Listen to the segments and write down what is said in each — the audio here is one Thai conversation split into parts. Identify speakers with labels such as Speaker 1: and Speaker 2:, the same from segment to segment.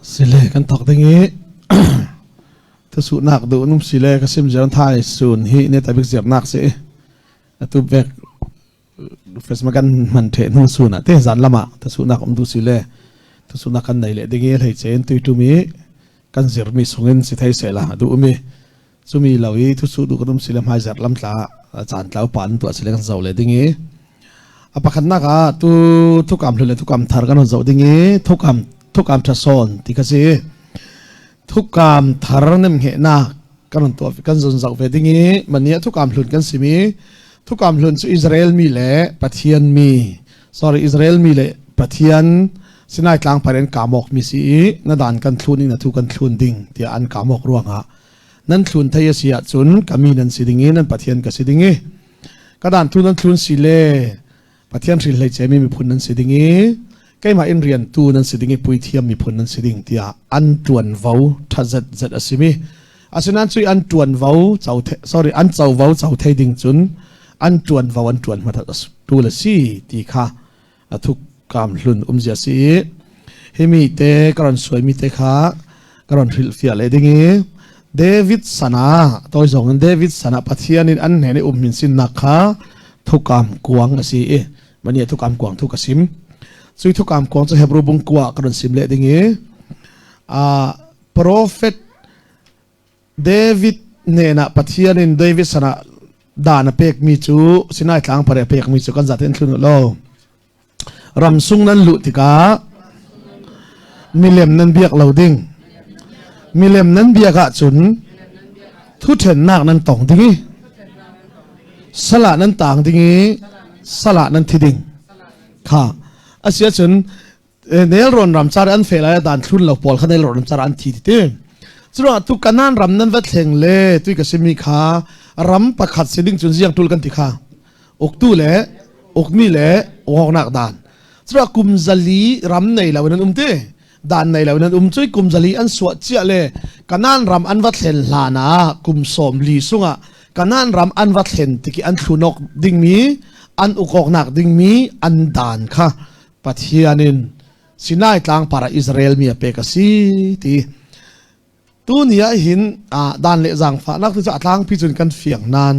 Speaker 1: สิเลกันตอกตรงนี้ถ้าสูนักดูนุ่มสิเลก็ซิมเจริญไทยสูนฮีเนี่ยแต่บิกเสียบนักสิตุบเบกเฟสมากันมันเทนุ่งสูนอ่ะเตะสันละมาถ้าสูนักดูสิเลถ้าสูนักกันไหนเลยตรงนี้ให้เจนตุยตุมีกันเสียมีส่งเงินสิไทยเสละดูมีซูมีเหล่านี้ทุสูดูกระดุมสิเลมหายจัดลำตาจานเต้าปันตัวสิเลกันเสาเลยตรงนี้อภัยนักอ่ะทุกคำเลยทุกคำทาร์กันเอาเสาตรงนี้ทุกคำจะสอนที่ก็สิทุกการทาร์นั่นเห็นนะกันตัวกันจนสาวเวทีนี้มันเนี้ยทุกการหลุดกันสิมีทุกการหลุดสู่อิสราเอลมีเละปะเทียนมีอิสราเอลมีเละปะเทียนสินายกลางประเด็นกามอกมีสีนั่นด่านกันทุนนี่นะทุกกันทุนดิ่งที่อันกามอกร่วงฮะนั่นทุนไทยเสียจุนกามีนั่นสิดิ่งนั่นปะเทียนกับสิดิ่งกระดานทุนนั่นทุนสิเล่ปะเทียนสิเลยใจไม่มีพุนนั่นสิดิ่งใกล้มาอินเรียนตูนั้นสิดิ่งปุยเทียมมีผลนั้นสิดิ่งที่อันตวนวาวทัศน์จัดสิมีอาศัยนั้นช่วยอันตวนวาวเจ้าอันเจ้าวาวเจ้าไทยดิ่งจุนอันตวนวาวอันตวนมาทัศน์ตูละสิที่ข้าทุกกรรมหลุนเสียสิเฮมีเตกรอนสวยมีเตข้ากรอนฟิลฟิลอะไรดิ่งเดวิดสนาตัวสองเดวิดสนาปัทยานิอันเห็นมินสินนักข้าทุกกรรมกวางสิมันเนี่ยทุกกรรมกวางทุกกสิมสุดทุกคำของจะเห็นรูปบุงกัวกระดสิมเลดิ่งโปรเฟตเดวิดเนี่ยนะปัทยานินเดวิดสนะดานเปกมีจูสินายทางพระเปกมีจูกันจัดเอ็นทุนโลรำซุงนั้นลุติกามิเลมนั้นเบียกเหลาดิ่งมิเลมนั้นเบียกะจุนทุเทนนักนั้นต่องดิ่งสละนั้นต่างดิ่งสละนั้นที่ดิ่งค่ะอาเซียนเนลรอนรำจารันเฟลายด่านทุนเหล่าปอลขันเนลรอนรำจารันทีที่ส่วนทุกการนั้นรำนั้นวัดเฮงเล่ตุยกับสิมีขารำประคัดสิ่งจุนเสียงทุลกันที่ข้าอกตู้เล่อกมีเล่อกนักด่านส่วนกุมซาลีรำในเหล่านั้นเต้ด่านในเหล่านั้นช่วยกุมซาลีอันสวดเจียเล่การนั้นรำอันวัดเฮงลานากุมสมลีสุงะการนั้นรำอันวัดเฮงที่อันทุนกดิ่งมีอันอกนักดิ่งมีอันด่านค่ะปัทยานินสินายกลางparaอิสราเอลมีเปกสีที่ตัวนี้หินด้านเละจังฟ้านักที่จะทางพิจารณากันเฟียงนาน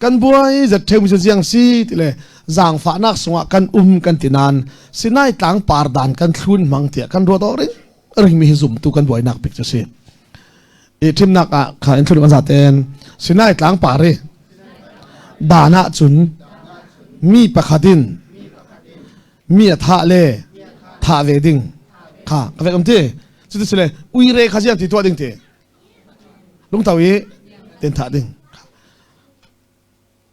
Speaker 1: กันบัวจะเทมิจุดยังสีที่เลยจังฟ้านักสงะกันกันที่นานสินายกลางปาร์ดานกันทุนมังเตียกันรัวต่อเรื่องมีหิซุมตุกันบัวนักเปกจะสีทีมนักข้าอินทุนกันจัดเองสินายกลางปาร์ดานะจุนมีประคดินมีท่าเล่ท่าเวดิ้งค่ะกาแฟคำที่สุดที่สุดเลยอุยเร่ข้าจะติดตัวดิ้งที่ลุงเต่าอีเต็นท่าดิ้ง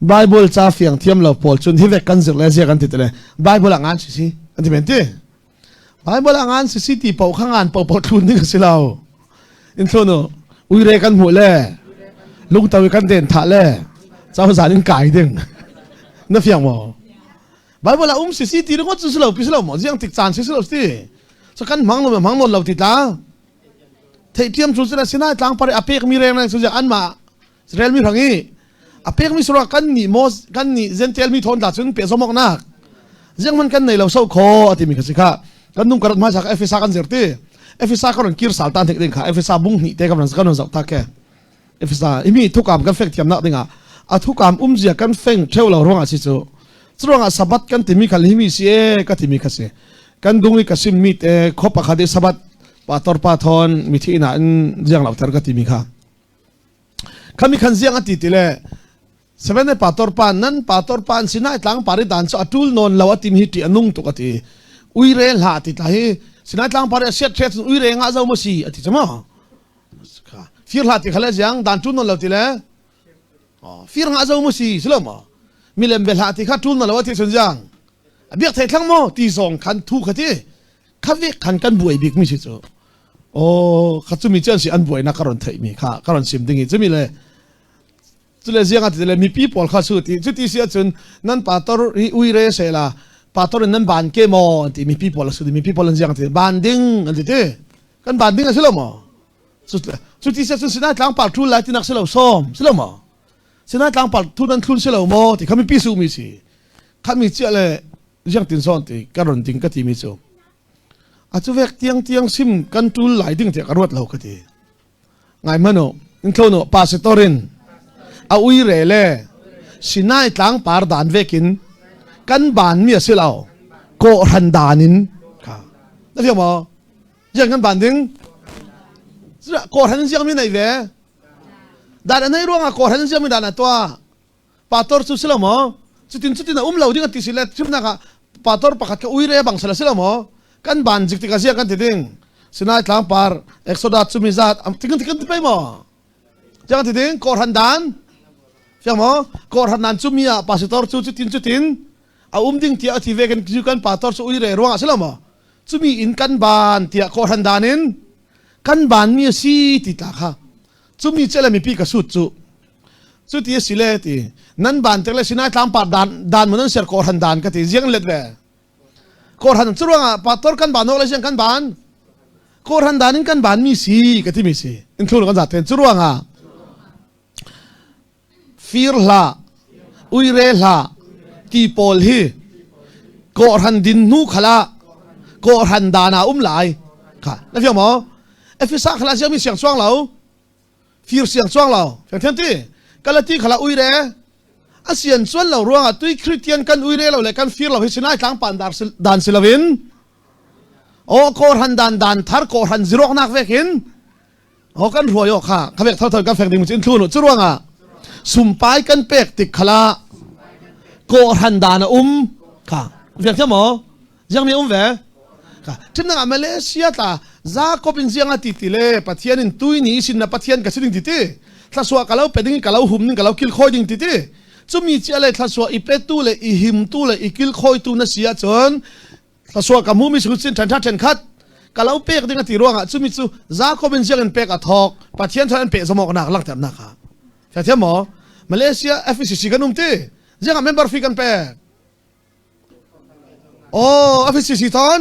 Speaker 1: ไบเบิลจ้าเฟียงเทียมเราพอลจนที่เวกันสิ่งเลเซียกันติดเลยไบเบิลอ่านสิอันที่เป็นที่ไบเบิลอ่านสิที่เป่าข้างอ่านเป่าทุนนี่ก็สิเราอินโทรโนอุยเร่กันหัวเล่ลุงเต่าอีกันเต็นท่าเล่เจ้าภาษาดิ้งไก่ดิ้งนั่นเฟียงมั้งบาเวลาสิที่รู้ว่าจะสลบพิสลบหมดยังติดจานสิสลบสิสักกันมังโนเราติดละเทียมสุดสินะสินะทางปาริอาเปกมีแรงนะสุดจะอันมาอิสราเอลมีทางนี้อาเปกมีสุรากันนี่โมสกันนี่เซนเทลมีทนตัดซึ่งเปียสมองนักยังมันกันในเราเศร้าคอที่มีกสิกากันนุ่งกระดมาจากเอฟเอซ่ากันเสียทีเอฟเอซ่าเขาหลังกิร์สัลตันเทคนิคค่ะเอฟเอซ่าบุ้งนี่เตะกำลังกันนั่งสักทักแกเอฟเอซ่ามีทุกการกันเฟกเทียมนักดิ่งทุกการเสียกันเฟงเท่าเราร่วงอาชิจูส่วนสับัดกันที่มีขันหิมิเสียกันที่มีขันเสียกันดุงอีกสิมิดขบปะขัดสับัดปาตอร์ปาทอนมิที่นั่นยังเหล่าเทอร์กันที่มีข้าข้ามีขันเสียงอันที่เลยเซเว่นในปาตอร์ปานนั้นปาตอร์ปานสินะต่างปาริดานสอัตุลนนเหล่าที่มีที่อนุงตุกตีอุยเร่หาที่ไหนสินะต่างปาริเสียเทสอุยเร่งอาเจ้ามุสีอธิจมาฟิร์หาที่เขาเลี้ยงด่านทุนนนเหล่าที่เลยฟิร์งอาเจ้ามุสีสลามมิเลมเบลฮาที่ข้าทุนนั่นแหละว่าที่สุนจังเบียกไทยทั้งหมดที่ส่งขันทุกข์ที่ข้าเวกขันกันบวยบิ๊กมิชิโซโอ้ข้าจะมีเจ้าสิอันบวยนักการันไทยมีข้าการันซิมดิ้งจะมีเลยจะเลยเสียงอะไรเลยมีปีปอลข้าสุดที่จุดที่เสียจนนั่นปาตอร์อุยเรเซล่าปาตอร์นั้นบานเกมอที่มีปีปอลสุดมีปีปอลเสียงที่บานดิ้งอันที่กันบานดิ้งอะไรสิล่ะมั้งสุดที่เสียจนสินะทางปาทุลไลที่นักสิล่ะซ้อมสิล่ะมั้งสินะทางปัดทุนนั้นทุนเสลาวโมที่เขามีพิสูจน์มีสิเขามีเจ้าเลยยังติดซ้อนที่การันติงก็ที่มีสู อาจจะเวกเตียงซิมกันตูหลายดิ้งเถียกรวดเราก็ดีไงมันโนอินโทโนปาสตอรินเอาอุยเรเล่สินายต่างปาร์ดานเวกินกันบานมีสิเราโกหันดานินค่ะนั่นเรียกว่ายังกันบานดิ้งโกหันยังมีไหนเวดานไหนรู้ว่าโกหันยังมีดานตัวปาตอร์สุสิละมั้งสุดที่น่ะเราดิ้งติสิเลตชิมนะคะปาตอร์ปะขัดกับอุยเรบังสละสิละมั้งกันบานจิกติกาเสียกันติดิ้งสินายต่างปาร์เอ็กโซดัสซูมิซัดติกันไปมั้งยังติดิ้งโกหันดานใช่ไหมโกหันดานซูมิอาปาสตอร์จุดตินเอาดิ้งที่อธิเวกันจุกันปาตอร์สุอุยเรรู้ว่าสิละมั้งซูมิอินกันบานที่โกหันดานินกันบานมีสีติตาค่ะซูมิเจลมีปีกสุดที่สิเลตินั่นบานแต่ละสินายตามปาดดานมันนั่นเสียโกหันดานก็ที่ยังเล็ดเวโกหันจุดว่าปาตอร์กันบานโน้ตเลยเสียงกันบานโกหันดานินกันบานมีสีก็ที่มีสีอินทุนกันจัดเต็มจุดว่าฟีร์ละอุยเรละที่โพลฮีโกหันดินนูขละโกหันดานาไหลค่ะนั่นเพียงมั้งเอฟซักขละเสียงมีเสียงช่วงเราฟีร์เสียงช่วงเราเพียงเท่าที่กะละที่ขละอุยเรอาเซียนส่วนเราร่วงตุยคริสเตียนกันอุยเรเราเลยกันฟีร์เราพิจารณาทางปานดานศิลวินโอ้โกหันดานทาร์โกหันซิโรนักเวกินโอ้กันรวยค่ะเขาเรียกเท่ากันแฝงดิ่งมันอินทุนจุดว่าสุ่มไปกันเป็กติดขละโกหันดานค่ะเพียงเท่ามั้งยังมีเวค่ะที่นั่งมาเลเซียตาจาก็เป็นเสียงติดเลยปัทยานินตุยนี่สินนะปัทยานกับสิ่งติดถ้าสัวกับเราเป็นดิ่งกับเราหุ่มดิ่งกับเราคิลคอยดิ่งติดจะมีอะไรถ้าสัวอีเป็ดตู้เลยอีหิมตู้เลยอีคิลคอยตู้นั่นเสียจนถ้าสัวกับมูมีสุดสิ้นฉันทัดฉันคัดกับเราเป็กดิ่งติดร่วงจะมีจู่จาก็เป็นเสียงเป็กอัดทอกปัทยานท่านเป็กสมองหนักหลังแต่หนักค่ะแต่เท่ามั้งมาเลเซีย FCC กันนุ่มตียังกับเมมเบอร์ฟิกันเป็กโอ้ FCC ตอน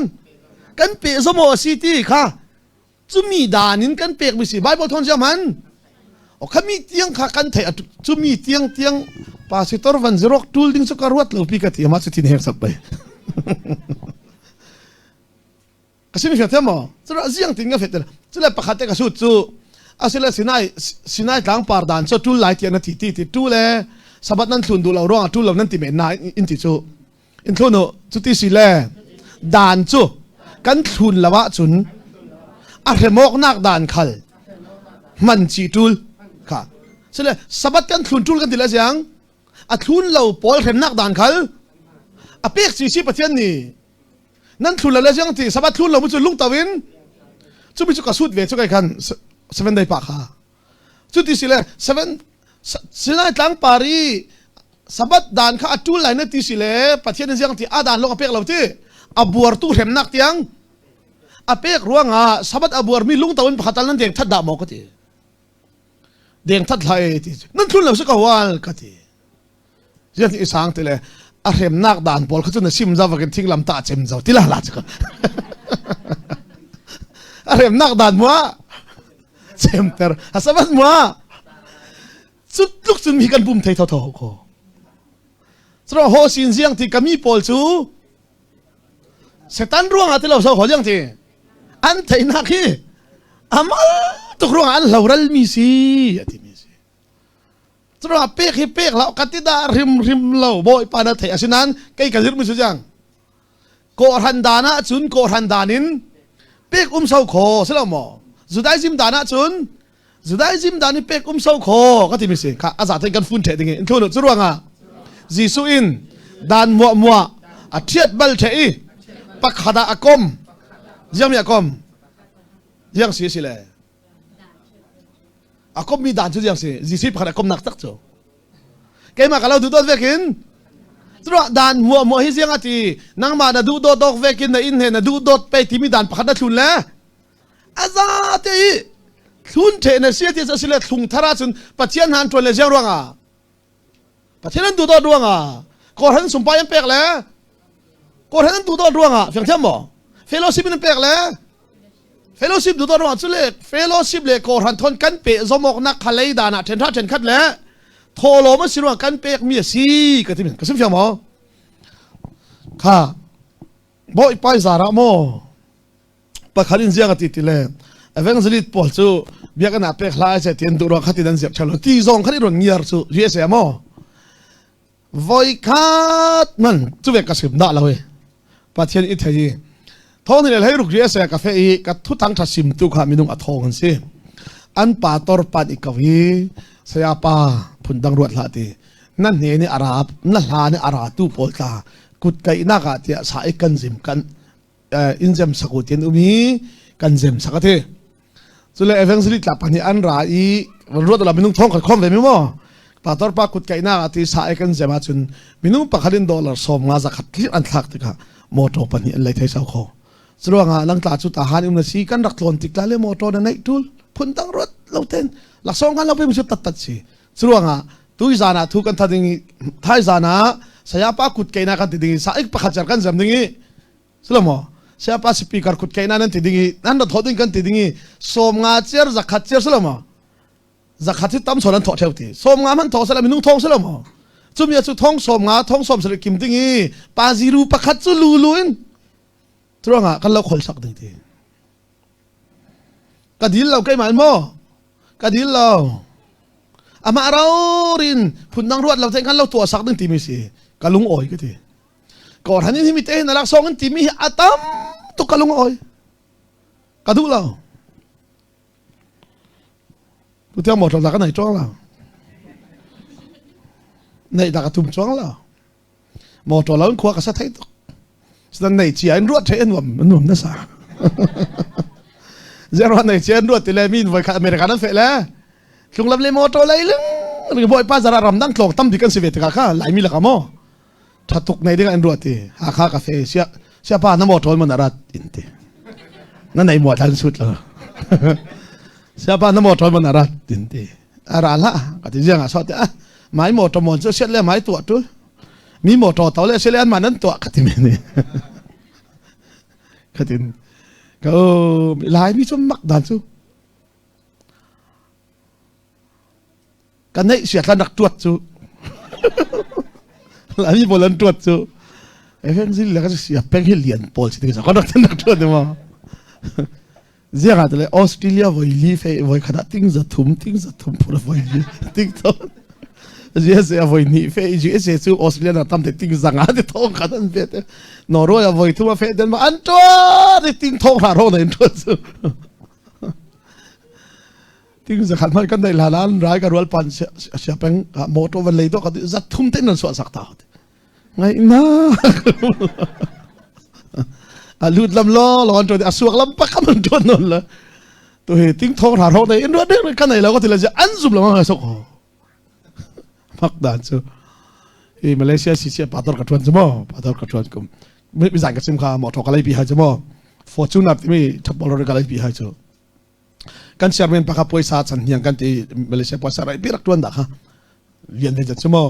Speaker 1: กันเปสมอสิที่ค่ะจุมีดานินกันเปกมิสิไบเบิลทอนจามันโอ้ขามีเตียงค่ะกันเถอะจุมีเตียงปาสิตอร์วันซิรอกทูลดิ้งสุการวัดเราพิกัดที่มาสุดที่เหตุสับไปก็สิ่งที่เท่ามั้งจะเราเสียงทิ้งกันเฟตเลยจะเลยประคัตเตก็สุดจู่อาศัยเลยสินายต่างปาร์ดานสุดทูลไลท์ยังนั่นที่ทูลเลยสบัดนั้นทุนดูเราร้องทูลเรานั่นที่เมนนายอินทิจู่อินทุนโนจุดที่สิเลยดานจู่กันทุนละวะจุนอาเหมอกนักดานขัลมันจีทูลค่ะเสร็จแล้วสบัดกันทุนทูลกันทีละเสียงอาทุนเราปอลเหมนักดานขัลอาเปียกสีประเทศนี้นั่นทุนละเสียงที่สบัดทุนเราไม่จุลุงตะวินจุมิจุกสุดเวจุกไอ้คันเซเว่นได้ปากค่ะจุดที่สิเลยเซเว่นสินายตั้งปารีสบัดดานข้าทุนไหลนั่นที่สิเลยประเทศนี้เสียงที่อาดานลงอาเปียกเราที่อาบัวตู้เหมนักเตียงอาเป็กรัวงาสบัดอาบัวมีลุงตะวันพัดตันนั่นเด็กทัดดามอกติเด็กทัดไหลตินั่นทุนเราสักวันกติเรื่องที่สังติเลยอาเหมนักดานบอลเขาจะนึกซิมจ้าว่ากันทิ้งลำตาเจมจ้าที่ละลาจักอาเหมนักดานมัวเจมเตอร์สบัดมัวสุดลุกจนมีกันบุ้มไทยท้อๆก็สระโฮสินเสียงที่กมีปอลซูเสตันร่วงอาทิตย์เราสาวขอยังทีอันไทยนักฮีอามาตุกร่วงอันเราเรลมีซีอาทิมีซีสระเป็กเป็กเรากัติดาริมเราบ่อยปานไทยอาศินันใกล้กันยึดมือสุดยังโกหันดานะจุนโกหันดานินเป็กสาวขอสิเราหมอจุดได้จิมดานะจุนจุดได้จิมดานิเป็กสาวขอก็ที่มีซีค่ะอาจารย์กันฟุ้นเทดิ่งอินทุนจุดร่วงอ่ะจีซูอินดานมัวอาเทียดบัลเทอีปักขัดอากมยังมีอากมยังเสียสิเลยอากมมีด่านชุดยังเสียสิปักขัดอากมนักตักโจแกมากับเราดูตัวเวกินตัวด่านมัวฮิเสียงอาทีนั่งมาดูตัวตกเวกินในอินเทนดูตัวไปที่มีด่านปักขัดชุนแล้วอาซาตีชุนเทนเสียที่จะสิเลทุงทาราชุนปัจเจียนหันตัวเลยเจ้าร่วงอ่ะปัจเจียนดูตัวร่วงอ่ะก่อนหันสมปายังเปียกแล้วก็เห็นดูตัวร่วงอ่ะเพียงเท่ามั้งเฟลโลชิพมันเปียกแล้วเฟลโลชิพดูตัวร่วงสุดเลยเฟลโลชิพเลยก็หันทนกันเปะสมองนักขลัยดานะเทนท่าเทนคัดแล้วโทโลมันสิร่วงกันเปะมีสีก็ที่มันก็สิ่งเพียงมั้ง ค่ะบ่อยไปสาระโม ปะขันอินเสียงติดติเลยเวงสลิดปอลซูเบียกันอาเป็กลายเสตียนตัวขัดติดันเสียบชาลตีซองขัดรอนเงียร์ซูเยสเอโมไว้ขัดมันจูเวกสิบด่าละเว้ยปัจเจียนอิทธิท้องนี่เลยให้ลูกเยสเอกาเฟอีกัทุตังทัสิมตุขามินุงอัทองกันสิอันป่าตอร์ปัดอีกวีเสียป่าพุ่นดังรวดละตีนั่นเนี่ยอาราบนั่นลาเนี่ยอาราตูปอลตากุดไก่นักอาเตียสายกันซิมกันอินเซมสกุลเตียนอุมีกันเซมสักทีสุดเลยเอเวนส์ลิตลับพันธุ์อันร้ายวันรู้ตัวเรามินุงท้องขัดข้อมเวมิโมป่าตอร์ปัดกุดไก่นักอาตีสายกันเซมอาจุนมินุงปักขัดินดอลลาร์สมงาสักขัดที่อันทักติกะโมโตพันธุ์อันเลยเทสเอาโคสรุปงาลังตาจุดอาหารอุณสีกันรักลนติกลาเลโมโตนั่นไอ้ทุลพุ่นตั้งรถเราเต้นหลักสองกันเราไปมิชุดตัดสิสรุปงาตุยซานะทุกันทัดงี้ท้ายซานะเสียป้าขุดเกยนากันติดงี้สายปักขัดจักกันจำดิ้งสรุปมั้งเสียป้าสปีกเกอร์ขุดเกยนานั่นติดงี้นั่นเราทอดิ้งกันติดงี้สมงาเชียร์จักขัดเชียร์สรุปมั้งจักขัดที่ตั้มส่วนนั้นถอดเท่าที่สมงามันถอดสลับมินุงทองสรุปมั้งจุ่มยาจุดทองสมงาทองสมสลับกิมดิ้งงี้ปาซิรูปักขัดจุลูลุนสรุปงากันเราขอสักดิ้งทีกระดิ่งเราใกล้หมายมั้งกระดิ่งเราอามาเราเรียนพุ่นนังรวดเราเท่กันเราตัวสักดึงตีมีสิกะลุงอ้อยก็ทีก่อนทันนี้ที่มีเต้นนักสองกันตีมีอาตัมตุกะลุงอ้อยกระดูเราตุเที่ยวหมดเรากันไหนจ้องเราในตากระทุ่มจ้องเราหมดเราขวากระสัดไทยตุกสันในเชียนรวดเชียนวมมันหนุ่มนะสาเจ้าวันในเชียนรวดตีเลมินไว้อเมริกันนั่นเฟะแล้วช่วงรับเลยโมโตเลยลึงหรือบอยป้าจะรำดังคลองตั้มดิกันสิเวตกาข้าหลายมีหลักมั้งถ้าตกในเรื่องอันรวดที่หาข้ากาแฟเสียป้าน้ำโมโตมันอะไรอินทีนั่นในหมวดทันสุดเลยเสียป้าน้ำโมโตมันอะไรอินทีอะไรละก็ที่เรื่องอ่ะสอดอ่ะไม้โมโตมันจะเสียเล่ไม้ตัวตัวมีโมโตเต่าเล่เสียเล่อันมานั้นตัวก็ที่นี่ก็ที่ก็หลายมีชมมักดันสู้กันให้เสียกันนักตรวจจูหลายมีบอลตรวจจูไอ้เพื่อนสิแล้วก็เสียแป้งให้เหรียญโพลสิที่สักคนนักตรวจเนี่ยมั้งเจ้าอะไรออสเตรเลียวัยลีเฟวัยขนาดทิ้งจะทุ่มพูดวัยลีทิ้งต้นเจ้าเสียวัยนี้เฟย์เจ้าสู้ออสเตรเลียน่ะทำแต่ทิ้งสังหารที่ท้องขนาดเบ็ดนอร์เวย์วัยทุ่มเฟย์เดินมาอันตัวที่ทิ้งท้องหาโรคในตัวจูทิ้งสักขันมันกันได้หลานร้ายกันรัวปันเสียเป็นโมโตวันเลยตัวก็จะทุ่มเต้นนั่นสวนสักตาไงนะลุดลำล้อหลอนตัวเดียวสวกลำปักกันมันตัวนั่นละตัวเหตุทิ้งท้องหาโรคในอินโดนีเซียกันไหนแล้วก็ทีละจะอันสุดละมั้งไอ้สกมักด่านซูมาเลเซียเสียปาตอร์กัดชวนจะมั้งปาตอร์กัดชวนก็ไม่สั่งกับซิมคาหมอทอกอะไรปีหายจะมั้งฟอร์จูนับที่ไม่ทับบอลอะไรปีหายจะกันเชื่อมันปากป่วยสาสันยังกันที่มาเลเซียป่วยสาไรปีรักตัวนดักฮะเรียนได้จัดชั่วโมง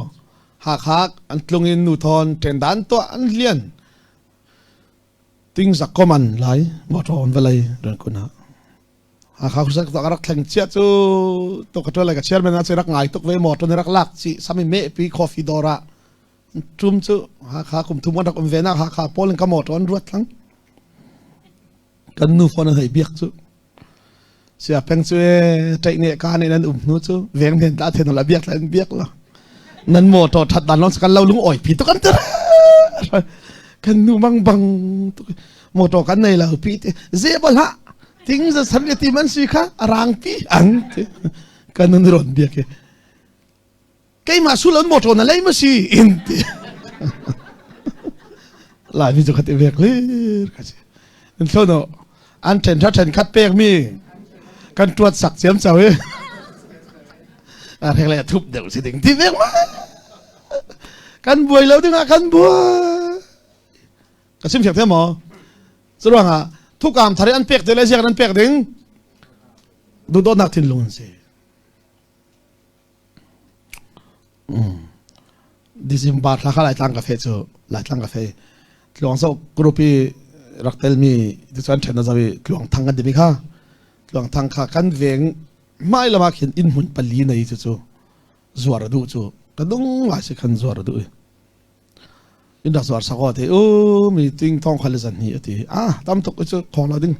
Speaker 1: หักอันตรงอินนูทอนเทรนดันตัวอันเรียนติ้งสักก็มันไหลมอทอนไปเลยเรื่องคุณฮะหักสักตัวรักแข่งเชียร์จูตัวกระตัวอะไรกับเชียร์มันน่าจะรักง่ายตัวเวมอทอนรักลักสิสามีเมย์ปีคอฟฟี่ดอระจุ่มจูหักคุมทุ่มวันรักอมเวน่าหักโพลิงกับมอทอนรวดทั้งกันนูฟอนให้เบียกจูเสียเป็นช่วยใจเนี่ยการในนั้นนู้จูเวียงเห็นตาเห็นอะไรเบียกอะไรเบียกละนั่นโมโตทัดดันล้องสกันเราลุงอ่อยผีตัวกันเถอะกันนูบังโมโตกันในเราผีเจ็บละทิ้งจะสัญญาที่มันสิคะรางผีอันกันนั่นร้อนเบียกแกมาสู้แล้วโมโตนั่นเลยมาสิอินทีหลายวิจุขัดเบียกเลยกันสินั่นโซโนอันเทนถ้าเทนคัดเปียกมีกันตรวจสักเสียมเสาอะไรอะไรทุบเดี๋ยวสิถึงที่เวียงมากันบวยแล้วถึงกันบวยก็ชิมเสียงเท่าหมอสรุปว่าทุกการทาริอันเปียกเดี๋ยวเลยเสียกันเปียกถึงดูโดนนักทิ้งลงสิดิซิมบาร์ราคาหลายตังกาแฟจูหลายตังกาแฟหลวงโซ่กรุ๊ปรักเตลมีดิฉันเช่นนั้นจะไปหลวงทางกันดีไหมคะหลวงทางขากันเวงไม่ละมาเขียนอินหุ่นปลีในจู่จวดดูจู่ก็ต้องว่าสิขันจวดดูอินดักจวดสักวันที่โอ้มีติ้งท้องขลังสันนี่ที่ตั้มตกจู่ของเราดิ้ง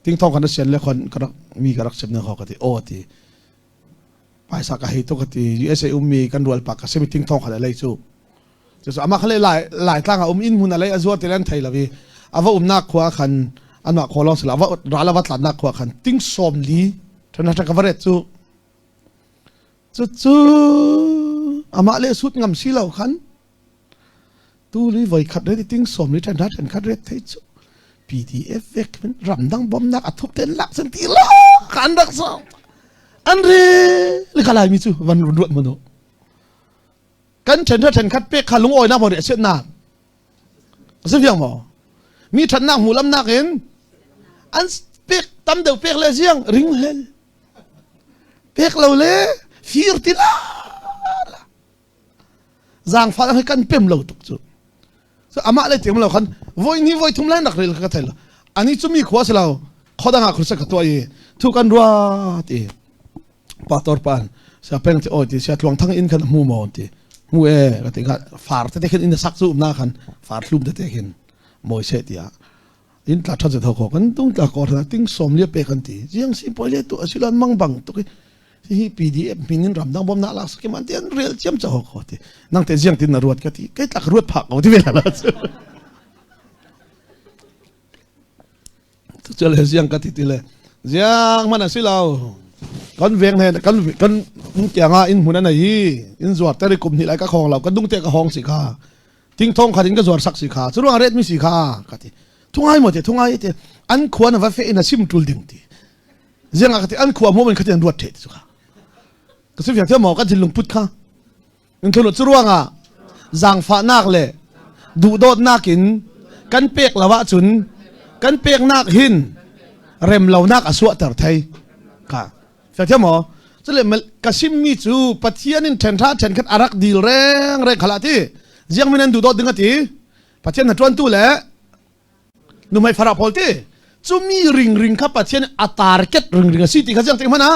Speaker 1: ทิ้งทองกันเสียนเลยคนก็มีกระดักเสียนเนี่ยเขาก็ที่โอ้ที่ไปสักการะตัวก็ที่ USA มีกันรัวปากก็เสมีทิ้งทองกันอะไรจู่จะสามารถเขาเลยหลายตั้งอินมุนอะไรอาจจะเล่นไทยละพี่อาว่านักขวาขันอันนักขวาลองสิละว่าร้านละวัดหลานนักขวาขันทิ้งสมลีท่านนักการะจู่อามาเลยสุดงามสิเหล่าขันตู้รีไว้ขัดเลยทิ้งสมลีท่านขัดเรทไทยจู่ PDF เวกมันรำดังบอมนักอัทุบเต็นหลักสันติล้อขันรักษาอันเร่เลยขลายมิจู่วันรุ่นมันโนกันฉันคัดเป๊กขันลุงอ้อยน้าบ่เดเสียนักเสียเพียงบ่มีฉันนักหูลำนักเห็นอันเป๊กตั้มเดียวเป๊กเลยเสียงริงเฮลเป๊กเราเลยฟีร์ติลาจางฟ้าให้กันเพิ่มเราตุกจู่อามาเลยเตรียมเราขันวัยนี้วัยทุ่มแรงนักเลยก็เท่าละอันนี้จะมีขวาสิเราข้อดังอาครุสกับตัวเองทุกันรัวตีปาตอร์ปันเสียเป็นที่โอ้ตีเสียทวงทั้งอินกันมูมอนตีมูก็ติงฟาร์ตเตะเห็นอินสักซูมหน้าขันฟาร์ลุมเตะเห็นมวยเสียตีอ่ะอินตัดชัดจะเท่ากันตุ้งตะกอดนะติ้งสมเลียเปกันตียังสิปอยเลียตัวสิลันมังบังตัวที่ PDF มินินรำดังบอมน่ารักสักมันเตียนเรียลเจียมจะหกตีนั่งเตะยังตินนรวดก็ตีก็ตักรวดผักเอาที่เวลาละจะเลยยังก็ตีเลยยังมันสิเรากันเวียงเนี่ยกันเกี่ยงอินหุ่นนั่นไงอินสวดแต่ในกลุ่มที่ไรก็ของเรากันดุ้งเตะก็ห้องสีขาทิ้งทองขัดทิ้งก็สวดสักสีขาสุดว่าเรศมีสีขาก็ตีทุ่งไห้หมดทุ่งไห้เตะอันควรว่าเฟอินชิมทุลดิ่งตียังก็ตีอันควรมันขัดยังรวดเทสุขาก็สิอย่างที่หมอกันที่ลงพุทธค่ะมันคือหลุดสุดว่าอ่ะจางฟ้านักเลยดูโดดนักกินกันเปียกละวะจุนกันเปียกนักหินเร็มเหล่านักอสวะเตอร์ไทยค่ะอย่างที่หมอจะเลยมันกระชิมมีจูปะเทียนินเทนท่าเทนขัดอารักดีแรงขลาที่ยังไม่นั่นดูโดดดึงกันทีปะเทียนหัดจวนตู้แหละนุ่มไม่ฟาราพอลที่จูมีริงครับปะเทียนอัตาร์เก็ตริงสิที่เขาจะยังเต็มมันนะ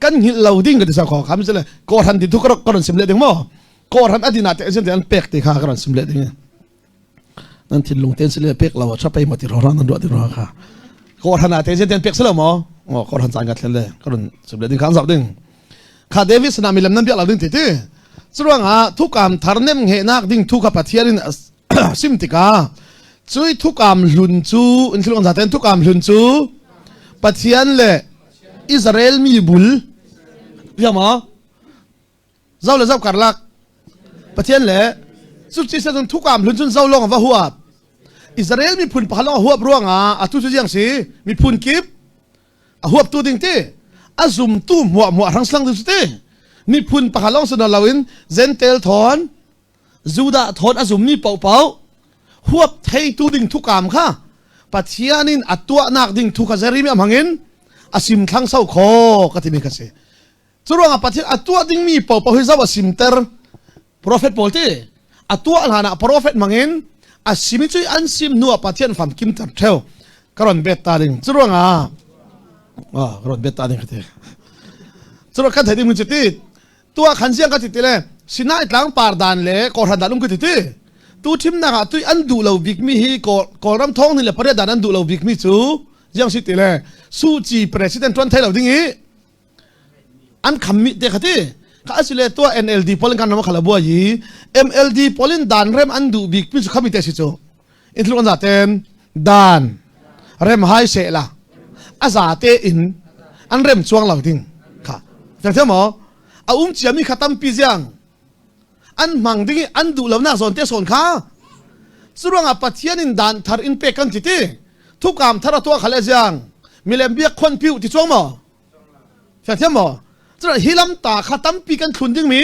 Speaker 1: กันหินเหล่าดิ้งกันที่สักขอคำจะเลยก่อทันที่ทุกคนก่อนสิมเลดึงมั้งก่อทันอดีตนาเตะเส้นเดียนเป็กที่ข้าก่อนสิมเลดึงนั่นที่ลุงเต้นสิเลเป็กเราชอบไปมาที่ร้านนั่นด้วยที่ร้านค่ะก่อทันนาเตะเส้นเดียนเป็กสิเลมั้งอ๋อก่อทันจานกันเลยก่อนสิมเลดึงข้างสับดึงข้าเดวิสนามิลำนั้นเปียเราดึงที่ที่สุดว่าทุกการทาร์เนมเหนักดิ้งทุกขับเทียรินซิมติกาช่วยทุกการลุนจูอินทรีย์ของซาเตนทุกการลุนจูปัจเจียนเลยอิสราเอลมีบุลยังมั้งเจ้าเลยเจ้าการลักประเทศเลยสุดที่สุดทุกการลุนจุนเจ้าลงว่าหัวอิสราเอลมีพุ่นพลังหัวร่วงทุกสิ่งอย่างสิมีพุ่นกิบหัวตัวดิ่งที่อาซุมตู้หัวทั้งสลังดิ่งที่มีพุ่นพลังสนลาวินเซนเตลทอนจูดาทอนอาซุมมีเป่าหัวไทยตัวดิ่งทุกการค่ะปัจเจียนินตัวนักดิ่งทุกข์เจริญมีมังเงินอาซิมทั้งเศร้าคอก็ที่มีกันสิสุดว่าปัจเจียตัวดิ่งมีเป่าให้เจ้าอาซิมเตอร์โปรเฟตโพลที่ตัวหลานโปรเฟตมังเงินอาซิมิจุยอันซิมนัวปัจเจียนฟังกิมเตอร์เทลกรอนเบตตาดิ่งสุดว่ากรอนเบตตาดิ่งก็ที่สุดว่ากันที่ดิ่งมันจิตตัวขันเสียงก็ที่เลยสินาอิตลังปาร์ดานเลยกอร์ฮันดาลุงก็ที่ตัวทีมนักตัวอันดูเราบิกมีฮีกอรำท้องนี่แหละประเดี๋ยวนั้นดูเราบิกมีจูยังสิติเลยสู้จีประธานทวนไทยเราดิ้งฮีอันคำมิเด็กที่ข้าสิเลตัว NLD พอลินกันน้ำขลับบัวยี MLD พอลินดานเริ่มอันดูบิกมีจูคำมิเตสิจูอินทรูอันซาเตนดานเริ่มไฮเซล่ะอาซาเตอินอันเริ่มช่วงเราดิ้งค่ะจากที่หมออาจีมีขัดตั้มปีเซียงอันมังดิ้งอันดูเราหน้าโซนเตโซนข้าสุดว่าปัจเจียนินดานทาร์อินเปกันที่ที่ทุกคำทาร์ตัวขลังยังมีเลมเบียคนผิวที่ช่วงหมอแฟนเทียมหมอสุดฮิลัมตาขัดตั้มปีกันทุนดิ้งมี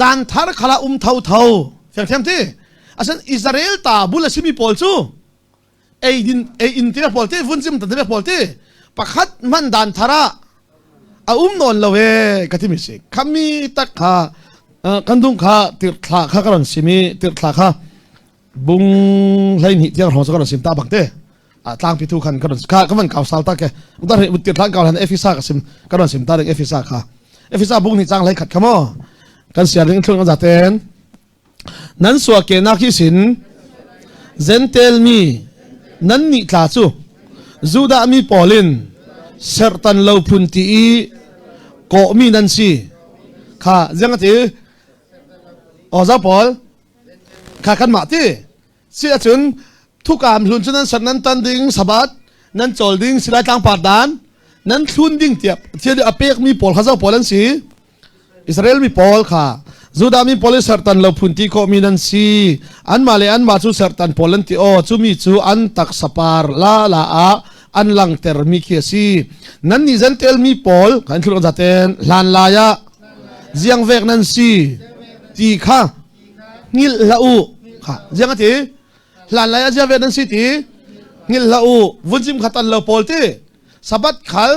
Speaker 1: ดานทาร์ขลาเท่าแฟนเทียมที่อาศัยอิสราเอลตาบุลชิมีโพลซูเออินที่โพลที่ฟุนซิมตัดที่โพลที่ปักขัดมันดานทาระนอนละเวกที่มิสิคำมีตักข้ากันดุงข้าติดข้าข้ากระนั้นสิมีติดข้าบุงไลน์หิที่เราสกัดสิมตาบังเตต่างพิทูขันกระนั้นข้าก็มันเก่าสาวตาแกอุตส่าห์ติดหลังเก่าหันเอฟิซ่ากับสิมกระนั้นสิมตาเด็กเอฟิซ่าข้าเอฟิซ่าบุงนี่จ้างไลน์ขัดขโมยกันเสียเรื่องทุนกันจัดเต็นนั้นสัวเกนักที่สินเซนเตลมีนั้นนี่ตาจู จูดามีปอลินเซอร์ตันเลาพุนตีก็มีนันซีค่ะยังไงที่อ๋อเจ้าปอลค่ะกันมาที่เสียจนทุกการลุนจุนั้นสันนั้นตันดิ้งสบัดนั้นจอลดิ้งสิได้ทางปาดานนั้นลุนดิ้งเทียบเทียบอเปกมีปอลข้าเจ้าปอลนั่นสิอิสราเอลมีปอลค่ะจูดามีปอลเซอร์ตันเลาพุนตีก็มีนันซีอันมาเลอันมาจูเซอร์ตันปอลันตีโอจูมีจูอันตักสปาร์ลาลาอาอันลังเตอร์มีเคียซีนั้นนิจันเตลมีปอลกันทุกคนจะเต้นลานลายะเจียงเวกนันซีตีค่ะงิลลาอูค่ะเจียงที่ลานลายะเจียงเวกนันซีตีงิลลาอูวุ้นจิมขัตันเลาปอลตีสบัดขัล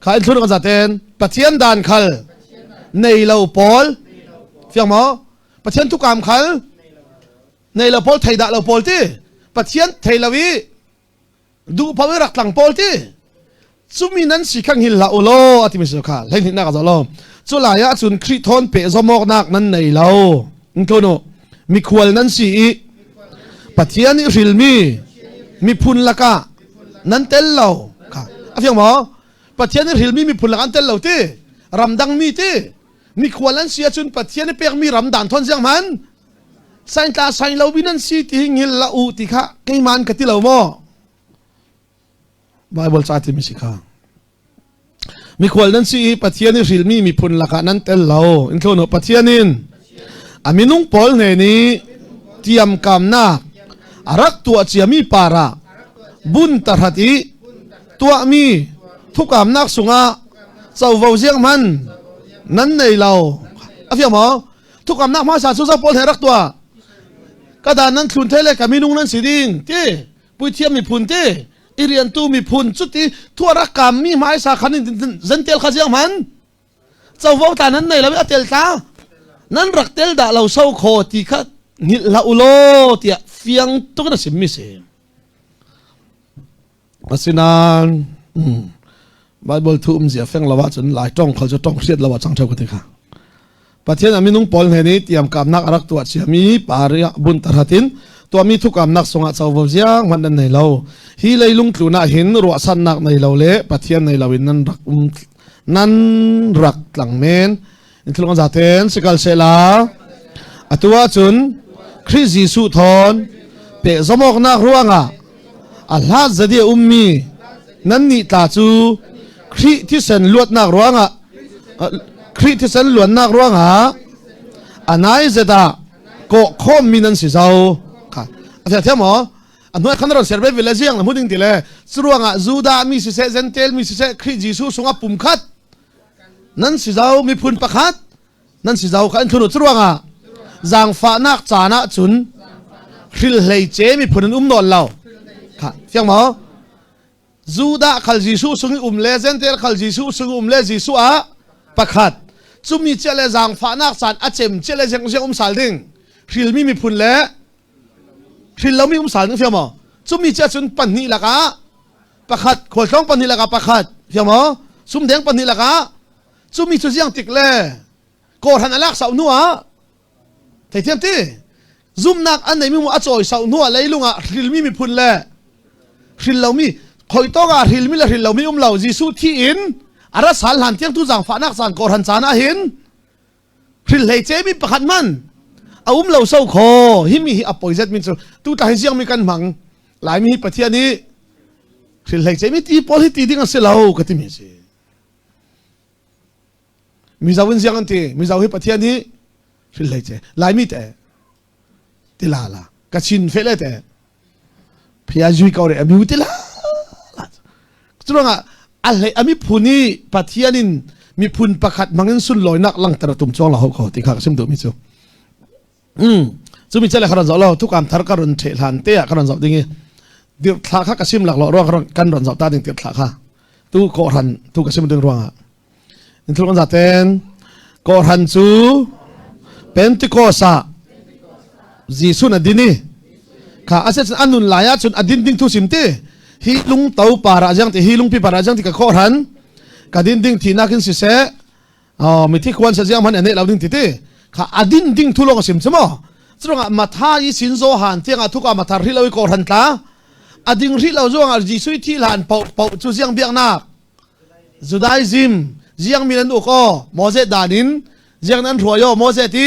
Speaker 1: ค่ะทุกคนจะเต้นปัจเจียนดานขัลในเลาปอลเฟียงมั้งปัจเจียนทุกการขัลในเลาปอลไทยด่าเลาปอลตีปัจเจียนไทยลาวีดูพาวเวอร์รักหลังปอลที่ซุมีนั้นสิขังหินละโอโลอธิมิสุขาเล่นหินนักจะโลจุลายะจุนคริทอนเปะสมอกนักนั้นในเราอินโทโนมีควลนั้นสิปัจเจียนริลมีพุนละกะนั้นเตลเราค่ะอ่ะเพียงหมอปัจเจียนริลมีพุนละกะเตลเราที่รำดังมีควลนั้นเสียจุนปัจเจียนเปียกมีรำดันทอนเสียงมันไซน์ตาไซน์เราวินันสิที่หินละอูติค่ะไกมันกติเราโมไบเบิลสาธิตมิสิค่ะมีควรนั้นสิปัจเจียนิริลมีพุนละกะนั้นเตลเราอินโทโนปัจเจียนินอามินุงปอลเนนี้เตรียมกำนักอารักตัวเจียมีปาระบุญตรติตัวมีทุกกำนักสุงะเจ้าวูเจียงมันนั้นในเราอาเฟียหมอทุกกำนักมาสาสุซาปอลเฮรักตัวกระดานนั้นทุนเทเลกามินุงนั้นสิดิ่งที่ปุยเทียมมีพุนที่อิเรียนตูมีพุนสุดที่ทั่วรักกรรมมีไม้สาขานินเตลข้าเสียงมันเจ้าว่าตานั้นในเราไม่เตลตานั้นรักเตลด่าเราเศร้าโคตีข้าหิลาอุโลที่เฟียงตุกนั้นสิมิเสมาสินานไบเบิลทุ่มเสียเฟียงละว่าจนหลายจ้องเขาจะต้องเสียดละว่าจังเท่ากันทีค่ะประเทศอามินุงปอลเฮนี้เตรียมกับนักรักตัวเสียมีปาริยบุญตรตินตัวมีทุกการนักสงฆ์เจ้าวิญญาณมันนั่นในเราฮีเลยลุงตุน่าเห็นรัวสันนักในเราเละปัจเจียนในเราวินนั้นรักหลังเมนอินทรกันจัดเต็นสกัลเซลาอัตัวจุนคริสยิสุทอนเปะสมองนักรัวงะอัลลาห์จะได้มีนั้นนี่ตาจูคริที่เซนลวดนักรัวงะคริที่เซนลวดนักรัวงะอันไหนจะได้ก็ข้อมีนั้นสิเจ้าอาจารย์เทียมหมออันนู้นขันเราเสียไปเวลาเจียงแล้วพูดถึงทีเลยสรุปว่าจูดามีสิเซเซนเทลมีสิเซคริสจิสุสงปุ่มขัดนั่นสิเจ้ามีพุนประคัดนั่นสิเจ้าขันทุนสรุปว่าจางฟ้านักจานะจุนฮิลเลยเจมีพุนนอนเราค่ะเทียมหมอจูดาขัลจิสุสงเลเซนเทลขัลจิสุสงเลจิสุอาประคัดจุมีเจเลจางฟ้านักจานอาเจมเจเลเจงสัลดิงฮิลมีพุนเล่ทิลเรามีสารนึกเฟียมซุ่มมีเจ้าจุนปันนี่ละกะประคัดขวดคล้องปันนี่ละกะประคัดเฟียมซุ่มแดงปันนี่ละกะซุ่มมีจุดยังติกเล่โกรธนักสาวนัวแต่เทียมที่ซุ่มนักอันไหนมีมัวอจอยสาวนัวเลยลุงอ่ะทิลมีพุนเล่ทิลเรามีคอยต้องอ่ะทิลมีละทิลเรามีเราจีสุที่อินอารัสสารหันเทียงทุจังฝานักสารโกรธจานะเห็นทิลเลยเจมีประคัดมันเอาเราเศร้าคอฮิมีอปอยเซตมินส์ตู้ตาให้เสียงมีกันมังหลายมีประเทศนี้สิเหล็กใจมีตีพอลิตีดิ้งกันเสียเราก็ที่มีสิมีเจ้าวินเสียงกันทีมีเจ้าให้ประเทศนี้สิเหล็กใจหลายมีแต่ติลาละกัชินเฟลแต่พยาจุยเขาเรียมีติลาจุดว่าอะไรอามีพูนี่ประเทศนี้มีพูนประคัดมังเงินสุนลอยนักลังตระตุ่มจ้องเราเขาที่ข้าก็ชิมดูมิจูจุมีเจริญขนาดเราทุกการทาร์การุนเทลันเตะขนาดเราดิ้งเดี๋ยวทาข้ากระซิมหลักหล่อร้องกันรอนเราตาดิ้งเดี๋ยวทาข้าตู้โกรันตู้กระซิมดึงร้องอ่ะนี่ทุกคนจะเต้นโกรันจูเป็นติโกซาจีสุนอดินีข้าอาศัยอันนุนลายจุนอดินดิ้งทุสิมเตฮีลุงเต้าปาราจังที่ฮีลุงปีปาราจังที่กับโกรันกับดินดิ้งที่นักขึ้นสิเสมีที่ควรเสียมันอันนี้เราดิ้งที่เตข้าอดินดิ้งทุลงสิมใช่ไหมซึ่งมาท่ายี่สินโซหันที่งาทุกอามาทาริลวิโกรันตา ading ri lo zong al ji sui thi lan pau chu jiang biak nak Judaism jiang minan u ko moze danin jiang nan ruayo moze ti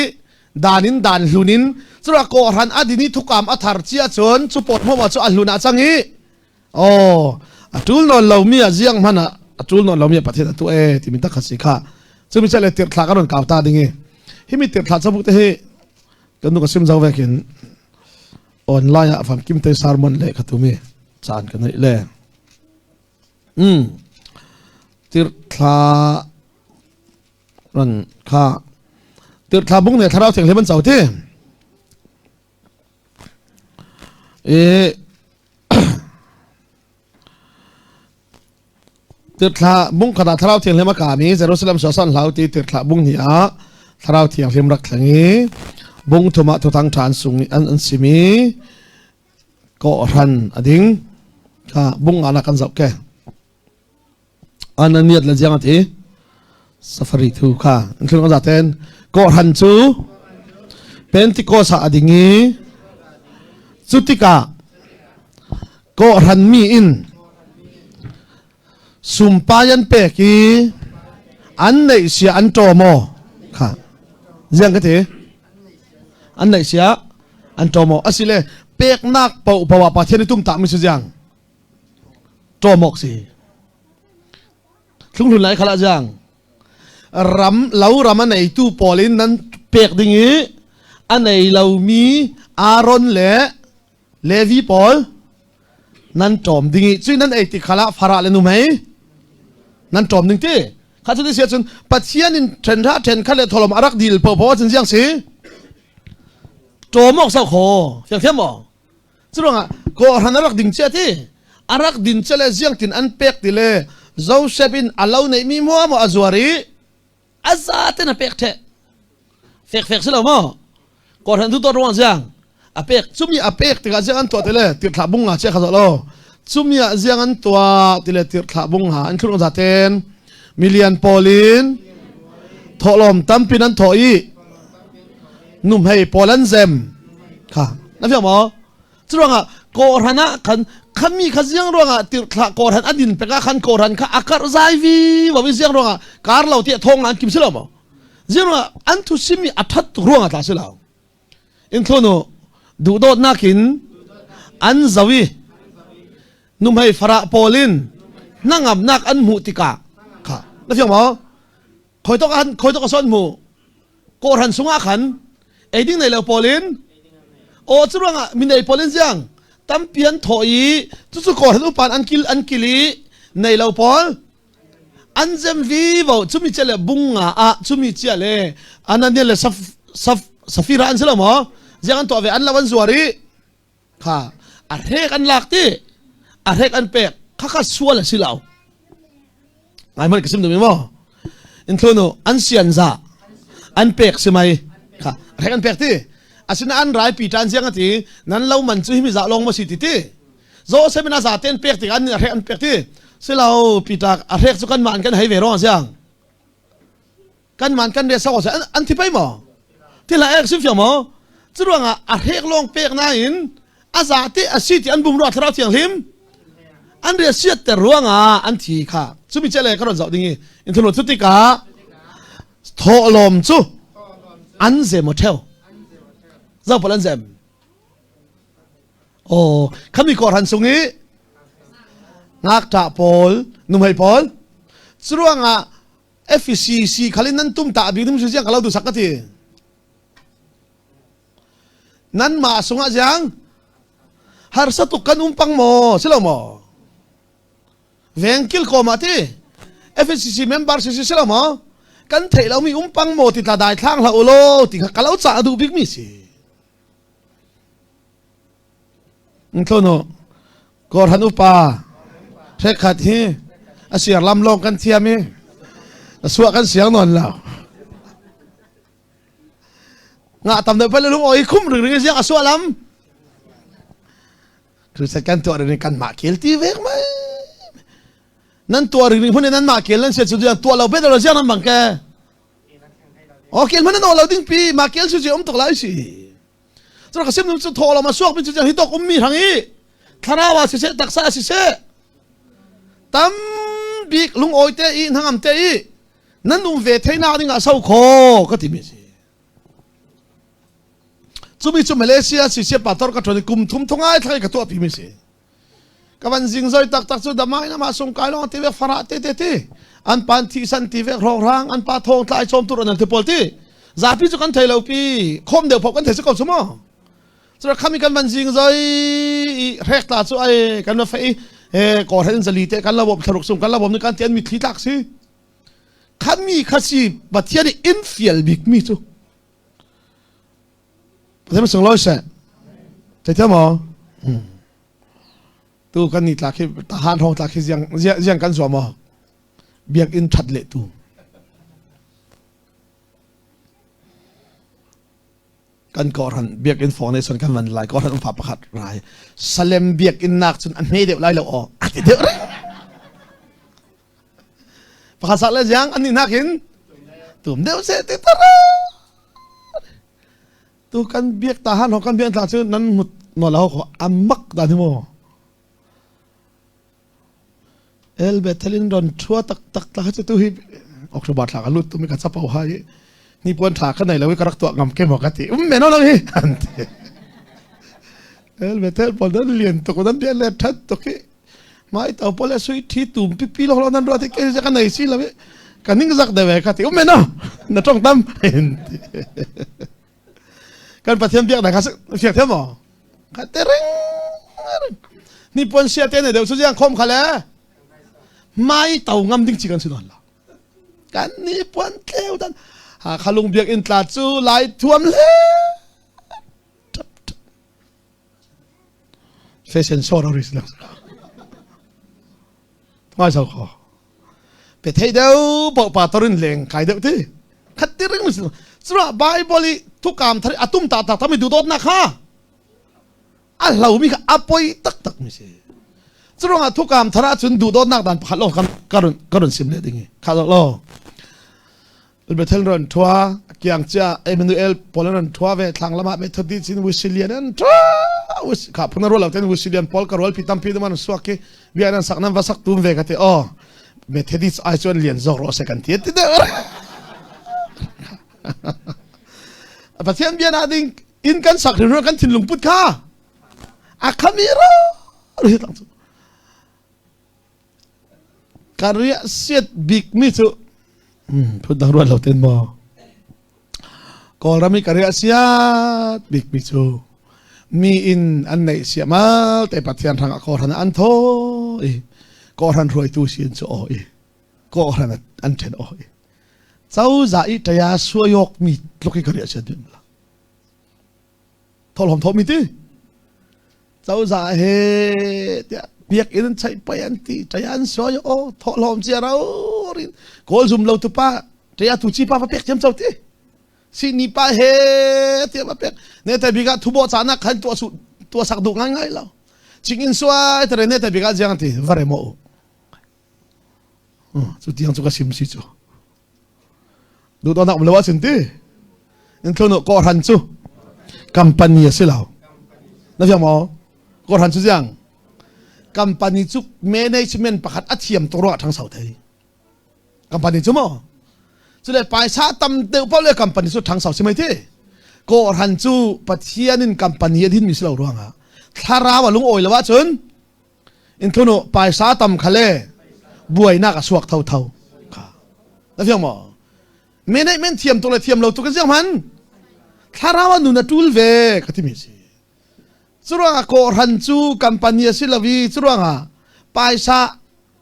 Speaker 1: danin dan hlunin chura ko ran adini thukam athar chia chon chu pot mo ma chu aluna changi atul non lo mi a jiang mana atul non lo mi pathet tu ti min ta khasi kha chumi chale tir thla karon kawta dingi himi tir thla chabuk te he kanu ka sim jaw vekin online a fam kim te sarmon le khatumi chan kan le tir thla ran kha tir thla bung ne tharau theng leban chaw te tir thla bung khada tharau theng lema ka mi Jerusalem so san lau ti tir thla bung ni a tharau thiang lem rak thlangi bung thuma thu thang than sung an simi ko ran ading ka bung ana kan zau ke ananiat la jang ati safari thu kha thung ka zaten ko ran chu Pentecost adingi chutika ko ran mi in sumpayan peki an nei sia an to mo kha jiang ka te an nei sia an to mo asile pek nak pau pawa pa theni tum ta mi su jiang to mok si thung lun lai khala jiang ram lau ram an nei tu polin nan pek dingi an nei lau mi Aaron le Levi Paul nan tom dingi chui nan ei ti khala phara le nu mai nan tom ding ti kha chu sia chun pathian in then ra then khale tholom arak dil po po chen jiang si tomok sao kho fiang thiam mo churanga ko han arak ding che ti arak din chele jiang tin an pek ti le Joseph in alau nei mi mo azwari azate na pek the fek silo mo ko han tu to ro jiang apek chumi apek ti ga jiang an to te le ti thla bung nga che kha lo chumi a jiang an to ti le ti thla bung ha an thung za ten million polin tholom tampin an thoi num hei polan zem kha na fiam mo churanga ko rana kan khami khajiang ronga ti thla ko ran adin peka khan ko ran kha akar zai vi wa wi jiang ronga kar lo ti thong an kim silo mo jiang an thu simi athat ronga ta silo in thono du dot nakin an zawi num hei fara polin nangam nak an mu tika kha na fiam mo khoi to ka son mu ko ran sunga khan eding nei lo polin o churanga min nei polin jiang tampian thoi chu ko ran upan an kili nei lo pol an jem vi vo chumi chele bunga a chumi chele anane le safira an selo mo jiang an to ve an lawan zuari kha a rek an lak ti a rek an pek kha sual silaw ai man kisim do mi mo in thono an sian za an pek simai kha rek an pek ti asina an rai pi tan jiang ati nan lo man chu hi za long mo si ti zo semina za ten pek ti an rek an pek ti silaw pi ta a rek chu kan man kan hai ve ro jiang kan man kan re sa ko an ti pai mo ti la ek sim fiam mo chuanga a rek long pek na in azati asiti an bum ro thra thiang him an re siat te ruanga an thi kha chumi chele ka ro zau dingi in thulo chutika tholom chu an ze mo theu zau polan zem khami ko han sungi ngak ta pol numai pol chuanga FCC khalin nan tum ta bi dum siang kalau du sakati nan ma sunga jang har satu kan umpang mo silo mo vengkil ko mati FCC member si silo mo kan thei lo mi umpang mo ti ta dai thang la ulo ti kalau cha du big mi si ntono kor hanu pa thekhat hi asiar lam long kan thiami aswa kan siang non la nga tam de pala lung oi khum ring siang aswa lam Terus kan tu orang kan makil ti vek mai nan tu ring phone nan makil nan se chu tu lo be lo siang nan bangke okil man no lo ding pi makil su ji tok lai si so ka sem nu chu tholo ma suak pi chu hi tok mi hangi ทาราวาสิเสตักษาสิเสตั้มบิกลุงโอยเตอีนังอัมเตอีนั่นนุ่มเวทให้นาดิงาเศร้าโคก็ที่มีสิจุมิจุมาเลเซียสิเสปัตตอร์ก็ชวนกุมทุ่มทุ่งไอ้ทายกับตัวพิมิสิกับวันจิงใจตักจุดดำไม้นะมาส่งกายลงทีเวฟราเตเตอันปันที่สันทีเวรองรังอันปาทองทายชมตุรนันเทปอลตีซาพิจุกันเทเลปีคมเดียวพบกันเทสกอบสมอจะข้ามีกันวันจิงใจเร็กตาจุไอกันว่าไฟก่อเห็นสลีเตกันระบบถลุกส่งกันระบบในการเตียนมีที่ตักสิข้ามีข้าสิบัตรที่อินฟิลบิกมีจุแต่ไม่ส่งร้อยเสร็จแต่เจ้าหมอตัวกันนี่ตาคิดทหารทองตาคิดยังกันสวมอเบียกอินชัดเละตัวกันก่อรันเบียกอินฟองในส่วนกันวันหลายก่อรันฝ่าประคัดรายสเลมเบียกอินนักจนอันไม่เดียวไล่เราออกอันเดียวเลยประคัดสักเลยยังอันนี้นักเห็นตุ่มเดียวเสร็จตระตัวกันเบียกทหารของกันเบียกทหารนั้นหมดนอนแล้วเขาอัมมักดานิโมเอลเบทลินดอนชัวตักจะตัวฮีออกสบัดหลักลุดตัวมีการซับเอาให้นี่ปวนถาข้างในแล้ววิกรักตัวงำเก็บหัวกะทิแม่น้องเลยอันเดียเอลเบทลปอนนั้นเรียนตัวนั้นเบียร์เล็ดทัดตัวกี้ไม่ต่อพอแล้วสุยที่ตุ่มปีๆเรานั้นรัวที่เกจะกันไหนสิแล้วกันนิ่งสักเดียวกะทิแม่น้องน่าจ้องตั้มกันปฏิบัติเบียร์ไหนกันเสียเท่าหมอกะเตริงนี่ปวนเสียเท่าไหนเดี๋ยวสุดยังคมขาเลยไม่เต่างำดิ้งจีกันสุดนั่นละกันนี่ปวนเกลียวดันหาขลุงเบียกอินตราจูไล่ท่วมเลยเฟชชั่นโชว์เราดิสแล้วไม่ใช่ขอไปเที่ยวปอกปาตรินเลงใครเดี๋ยวที่ขัดตีเรื่องมันสิสุราไบเบิลทุกการทำตุ้มตาทำให้ดูโดนนะค่ะอ่ะเรามีกับอภัยตักไม่ใช่จรวงทุกการทาจุนดูโดนนักดันพัดโลกันการุนสิมเลดิ่งข้าโลเบทเทลรันทัวเกียงจ้าเอเมนูเอลพอลรันทัวเวทางละมาเมทดิซินวิสิเลียนทัวข้าพนักรถเราเต้นวิสิเลียนพอลการวลพิตัมพิดมันสวกเกวิอานันสักนั้นว่าสักตุ้มเวกเตอเมทดิสไอชวนเลียนซอร์โรเซกันเทียติเดอประเทศเบียนาดิงอินกันสักหรือกันถิ่นหลวงพุทธค่ะอาคามิโร่เรื่องต่างการเรียกเสียดบิกมิจุพูดดังรวดเราเต้นบอกอรามีการเรียกเสียดบิกมิจุมีอินอันไหนเสียมาแต่ปัจจัยทางกอรันอันโทกอรันรวยตู้เสียนโซ่กอรันอันเชนโอเจ้าจ่ายแต่ยาสวยกมีลูกที่การเรียกเสียดละทอลหอมทอมีที่เจ้าจ่ายเฮเบียกอินใช้ไปอันที่ใจอันสวยโอ้ทอลอมเจียเราโกลซุมเราตุป้าใจอันตุจีป้ามาเปียกจำเจ้าที่สินีป้าเฮเทียมาเปียกเนี่ยแต่บิกาทุบอจานักขันตัวสักดูง่ายๆแล้วจริงอินสวยแต่เนี่ยแต่บิกาจังที่วาร์โมสุดที่ยังสุกสิมสิจูดูตอนนักมันเลวสินที่อินทนุกอรันจูกัมปานีสิแล้วนั่นยังมอกอรันจูจังกัมปานีจุกแมเนจเมนต์ประคัดอัดเทียมตัวทางเสาไทยกัมปานีจุ๊มั้งสุดเลยไปชาตั้มเดียวพอเลยกัมปานีสุดทางเสาใช่ไหมที่ก็รันจูปัจเจียนินกัมปานีที่มีสิ่งร่วงอ่ะถ้าเราว่าลุงโอยแล้วว่าจนอินทุนไปชาตั้มทะเลบวยนักสวกเท่าค่ะแล้วเพียงมั้งแมเนจเมนต์เทียมตัวเลยเทียมเราตัวกันเสียมันถ้าเราว่านุนตูลเวก็ที่มีสิสุรางโกรันจูกัมปานีสิลาวีสุรางไปซา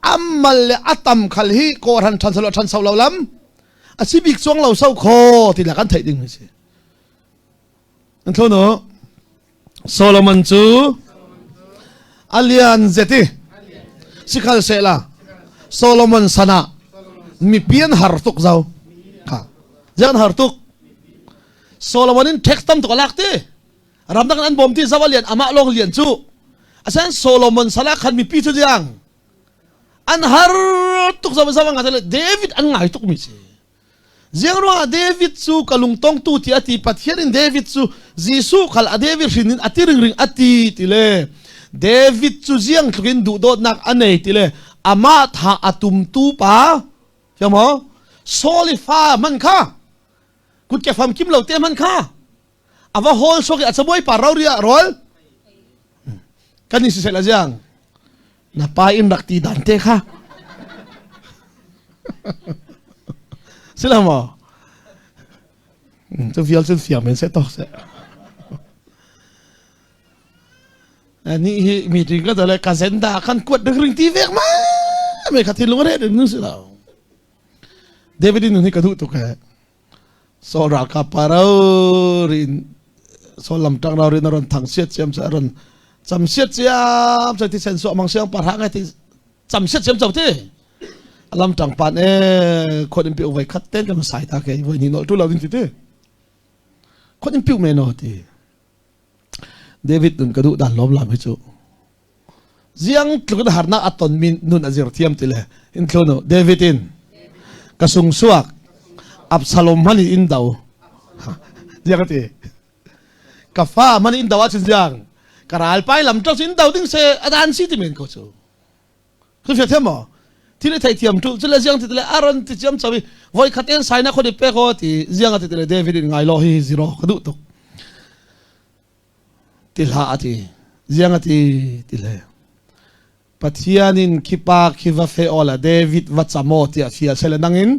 Speaker 1: อัมมัลเลอัตัมขัลฮีโกรันชันสลชันสาวเหล่าล้ำอาชีพอีกช่วงเราเศร้าคอที่หลักกันไทยดึงไม่ใช่นั่นเท่านั้นโซโลมอนจูอัลยันเซติสิคัลเซล่าโซโลมอนสนะมีเพียนฮาร์ตุกเจ้าค่ะยันฮาร์ตุกโซโลมอนินเท็กซ์ตั้มตุกลักตีรำดังนั้นบ่มที่สวัสดิ์อามาลงเลียนจูอาจารย์โซโลมอนสลักขันมีปีทุกอย่างอันฮาร์ตุกสวัสดิ์งานเลยเดวิดอันง่ายตุกมิเช่เจ้ารู้ว่าเดวิดซูกลุงตงตูที่อธิปัตย์เห็นเดวิดซูจีซูขัลเดวิดรินอธิริงริงอธิติเล David chu ziang tlukin du dot nak anei tile ama tha atum tu pa chamo solifa man kha kut ke fam kim lo te man kha ava hol so ke achaboy pa rawria rol kani si sela ziang na pa in rakti dante kha sila mo chu vial chu fiam men se to se ani mi tri ka dale ka zenda kan kuat de ring ti vek ma me ka tin lungre de nu sila David nu ni ka du to ka so ra ka parau rin so lam tang ra rin ron thang siat chem sa ron cham siat chiam sa ti sen so mang siang par ha ka ti cham siat chem chau ti lam tang pan e khon im pi vai khat ten ka ma sai ta ke voi ni no tu lo din ti te khon im pi me no ti David nun kadu dan lom lam hi chu ziang tluk harna aton min nun azir thiam tile in thlono David in kasung suak Absalom mani in daw ziang ti kafa mani in daw chin ziang karal pai lam tok in daw ding se adan si ti men ko chu ku fe themo tile thai thiam tu chula ziang ti tile aron ti cham chawi voi khaten saina khodi pe ko ti ziang ti tile David in ngai lo hi zero kadu tok tilha ati ziang ati tile pathianin kipa kiva fe ola David wachamo ti afia sela nangin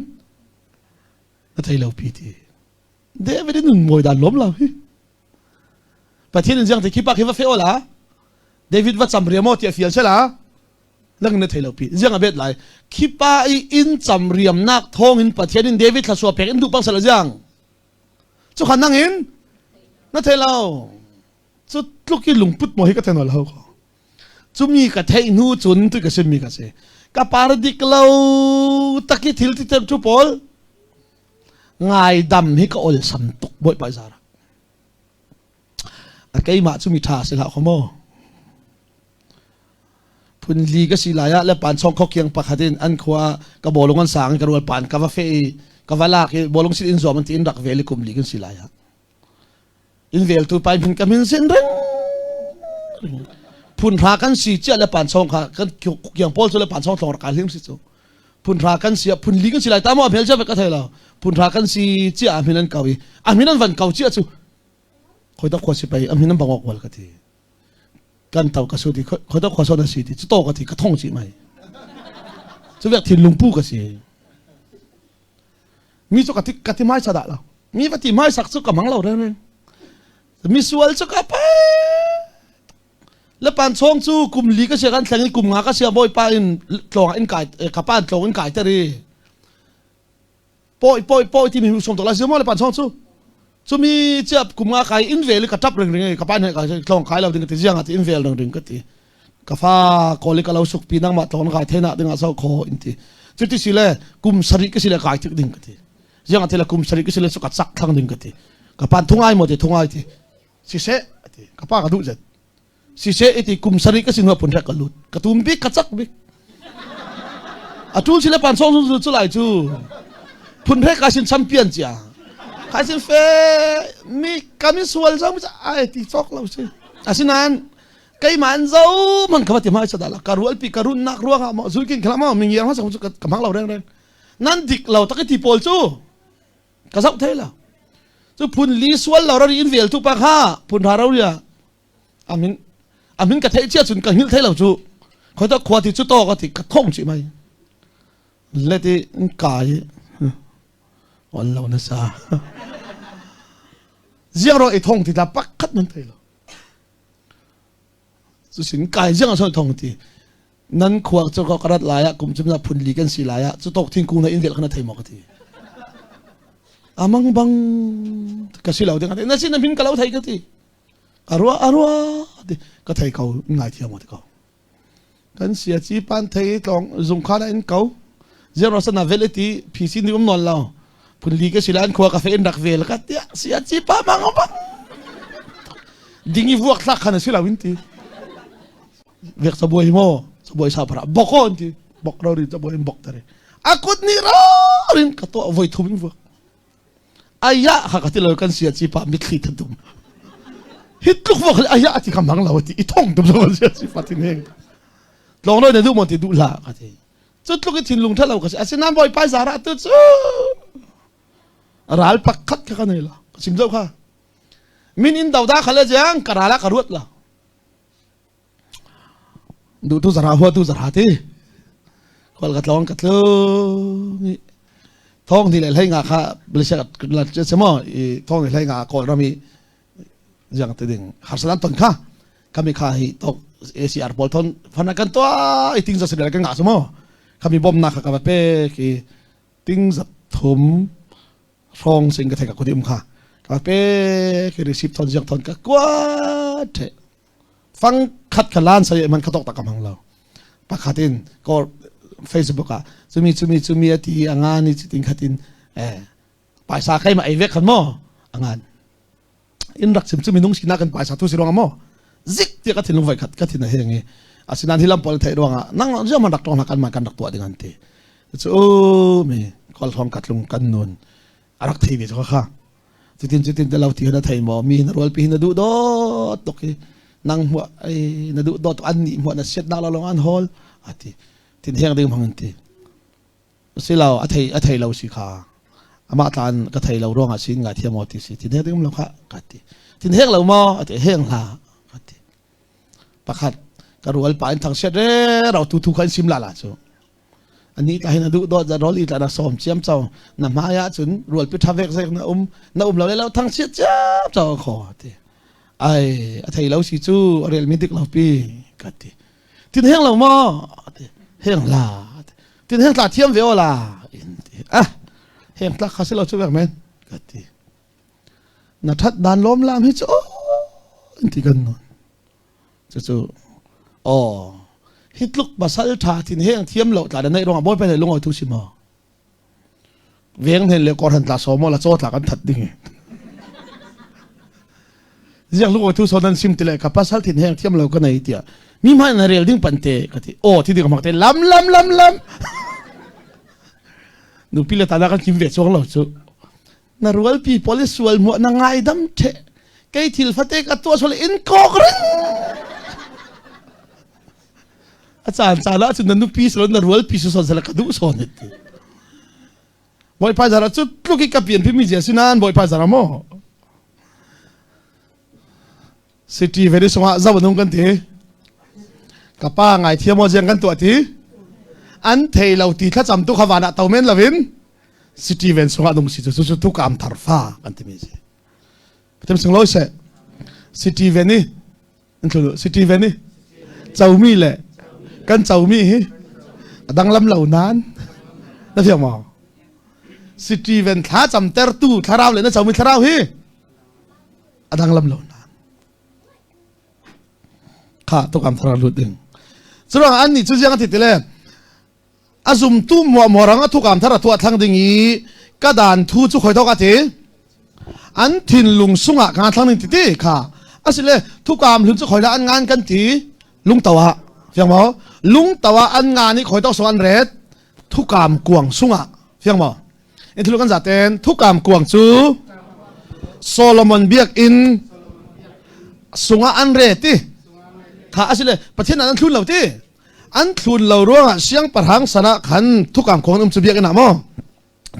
Speaker 1: na thailo piti David nun moi dan lom la hi pathianin ziang ti kipa kiva fe ola David wacham riamo ti afia sela lang na thailo pi ziang abet lai kipa I in cham riam nak thong in pathianin David thla so pek in du pang sala ziang chu khan nangin na thailo chu tluki lungput mo hi ka thenol ho ko chumi ka thei nu chun tu ka semi ka se ka paradik lo taki thil ti tem chu pol ngai dam hi ka ol sam tok boy pa zara a kai ma chumi tha se la khomo phun li ka silaya le pan chong khok yang pakhatin an khwa ka bolongan sang ka rol pan ka va fe ka wala ke bolong sin in zom tin rak veli kum li kan silaya in vel tu pai phin kamin sen reng phun ra kan si cha le pan chong kha kan kyang pol chu le pan chong thong ka hlim si chu phun ra kan si phun li kan si lai ta mo bel cha ka thaila phun ra kan si cha aminan kawi aminan van kau chi chu khoi ta khosi pai aminan bangok wal ka thi kan tau ka su ti khoi ta khoso na si ti chu to ka thi ka thong chi mai chu vek thin lungpu ka si mi chu ka ti mai cha da la mi va ti mai sak chu ka mang lo re mi sual chu ka pa le pan chong chu kum li ka se kan thlangi kum nga ka sia boy pa in tlong in kai ka pan tlong in kai ta ri poi ti mi som to la se mo le pan chong chu mi chap kum nga kai in vel ka tap reng reng ka pan ka tlong kai lo ding ti jiang ati in vel reng reng ka ti ka fa ko le ka lo suk pi nang ma tlong kai thena ding a so kho in ti chu ti si le kum sari ka si le kai ti ding ka ti jiang ati le kum sari ka si le su ka chak thang ding ka ti ka pan thungai mo ti thungai ti si se ati ka pa ka du zet si se iti kum sari ka sinwa pun ka lut ka tumbi ka chak bi atul sila pan song chu lai chu pun ka sin champion chia ka sin fe mi kami sual jang ai ti chok lo si asinan kai man zo man ka ti mai cha dala karwal pi karun nak ruang ma zulkin khlama ming yang ha sa ka mang lo reng reng nan dik lo ta ka ti pol chu ka zau thela chu phun li sual lo ri in vel tu pa kha phun ha ro ya amin ka thei chia chun ka hil thei lo chu khoi ta khwa ti chu to ka ti ka thong chi mai le ti kai on lo na sa zero e thong ti ta pak khat man thei lo chu sin kai jang so thong ti nan khwa chu ka karat la ya kum chum na phun li kan si la ya chu tok thing ku na in vel khana thei mo ka ti amang bang ka si lo ding na sin na bin ka lo thei ka ti arwa de ka thei kau ngai thiam mo ko kan sia chi pan thei tong zum khana in kau zero sana veleti pc ni um non lao pun li ka silan khwa ka fe in dak vel ka tia sia chi pa mang ba dingi vuak thak khana sila winti vek sa boy mo sa boy sa para bokon ti bok ro ri sa boy bok tare akut ni ro rin ka to avoid thum vuak aya ha ka ti lo kan sia chi pa mit khit dum ฮิตลุกว่าอายะที่คำหังเราที่อีท่องตัวเราเสียสิฟัดที่เองลองด้วยในดูมันที่ดูละกันที่จุดลุกที่ลุงท่านเราก็อาศัยน้ำบ่อยไปสาระตัวจูรัลปักขัดกันนี่ละสิมเจ้าค่ะมินอินดาวดาขลังจังกระไรกระรุดละดูทุสระหัวทุสระที่คนกัดลองกัดเลยท้องที่เลยให้งาค่ะบริษัทเราจะสมอท้องที่ให้งาก่อนเรามีอย่างที่ดิ่งหาสนับต้นค่ะkamiมีค่าให้ตกACRบอลทอนพันกันตัวไอ้ทิ้งจะเสด็จกันงาสมอkamiบอมนักกับเป้ที่ทิ้งจะทุ่มรองสิ่งกระเทกับคนที่ค่ะกับเป้ที่รีสิบทอนจากทอนก็กวาดเถฟังขัดขลานใส่มันขัดตกตะกำของเราปากขัดินก็ Facebook อ่ะจะมีที่งานนี่สิ่งขัดินไปสาใครมาไอเวกขันมั่งานอินรักสิมจะมีนุ่งสินากันไปสาธุสิรองมั่ซิกที่กัดที่ลงไฟขัดกัดที่ไหนอย่างงี้อาศินันที่ลำพอลไทยรวงอ่ะนั่งจะมันรักตรงนักการมากันรักตัวdenganที่โอ้มีคอลทองกัดลงกันนูนรักทีวีจ้าค่ะจิตเราที่เราไทยมั่มีนรวลปีนดูดอตกนั่งหัวไอ้นดูดอตอันนี้หัวน่ะเช็ดดาวเราลงอันฮอลอ่ะที่เฮียงเดิมพังที่สิเราอัฐิเราสิค่ะอามาตานก็ไทยเราร้องอาศินงาเทียมอติสิที่เฮียงเดิมเราค่ะกัดที่เฮียงเรามั่อัฐิเฮียงลากัดประคัดกระรัวป่านทางเช็ดเราทุกคนซิมลาจูอันนี้ก็ให้นดูดอจะรอลีแต่ละสมเชียมเจ้าน้ำมายาจุนรัวพิธาเวกใส่น้าเราเลยเราทั้งเช็ดเจ้าขอที่ไอ้อัฐิเราสิจูเรียลมิดิกเราปีกัดที่เฮียงเรามั่เฮียงลาที่เฮียงลาเทียมเวลลาอ่ะเฮียงลาข้าศึกเราช่วยแบบนั้นกัดที่นัดทัดดานล้มลามให้โจ้ที่กันนนจู่อ๋อฮิตลุกบาสัลท่าที่เฮียงเทียมเราแต่ในโรงอาบอยไปในโรงอาทุสิมาเวียงเห็นเลยก่อนหันตาสมอละโจ้ตากันทัดดิ่งอย่างลูกอาทุสอนันซิมติเลยกับบาสัลที่เฮียงเทียมเราก็ในเดียมีมันในเรียลดิ้งปันเตะกันที่โอ้ที่เด็กมักเตะล้ำนูพิเลตานักจิมเวชช่วงเราจู่นารัวปีพอลิสวลมัวนังไงดำเทะไกทิลฟัตเตกัตัวสวลอินคอกริงอาจารย์แล้วจุดนั้นนูปีสวลนารัวปีสุดสละกระดูกสอนนี่บอยพายจาระจุดลูกอีกกับเปลี่ยนพิมิเจสินันบอยพายจาระโมสิทีเวริสงะจะวันนุ่งกันทีกับป้าไงเทียมอเจียงกันตัวทีอันเทเราตีถ้าจำตุขวานะเตาเมนลาวินสิทีเวนสงะนุ่งสิจุดทุกคำทาร์ฟ้ากันที่มีสิเต็มสิ่งร้อยเสสิทีเวนี่นั่นคือสิทีเวนี่เจ้ามีแหละกันเจ้ามีดังลำเหล่านั้นนั่นเพียงมั้งสิทีเวนถ้าจำเตอร์ตู้ถ้าเราเลยนั่นเจ้ามีถ้าเราดังลำเหล่านั้นข้าตุกคำทาร์ลุดดึงส่วนอันนี้จุดยังติดเลยอาซุมตุ้มมัวรังทุกคำทาร์ตัวทั้งดิ่งนี้ก็ด่านทูจุคอยทอกติอันทินลุงสุงะงานทั้งนึงติดค่ะอาศัยเลยทุกคำลุงจุคอยละอันงานกันทีลุงตัวเพียงบ่ลุงตัวอันงานนี้คอยต้องสอนเรศทุกคำกวงสุงะเพียงบ่อินทิลุกันจัดเต็นทุกคำกวงจูโซโลมอนเบียกอินสุงะอันเรศที่ข้าอาศัยเลยประเทศนั้นทุนเราที่อันทุนเราร่วงเสียงประหังสนะขันทุกคำของจุเบียกันนะมั้ง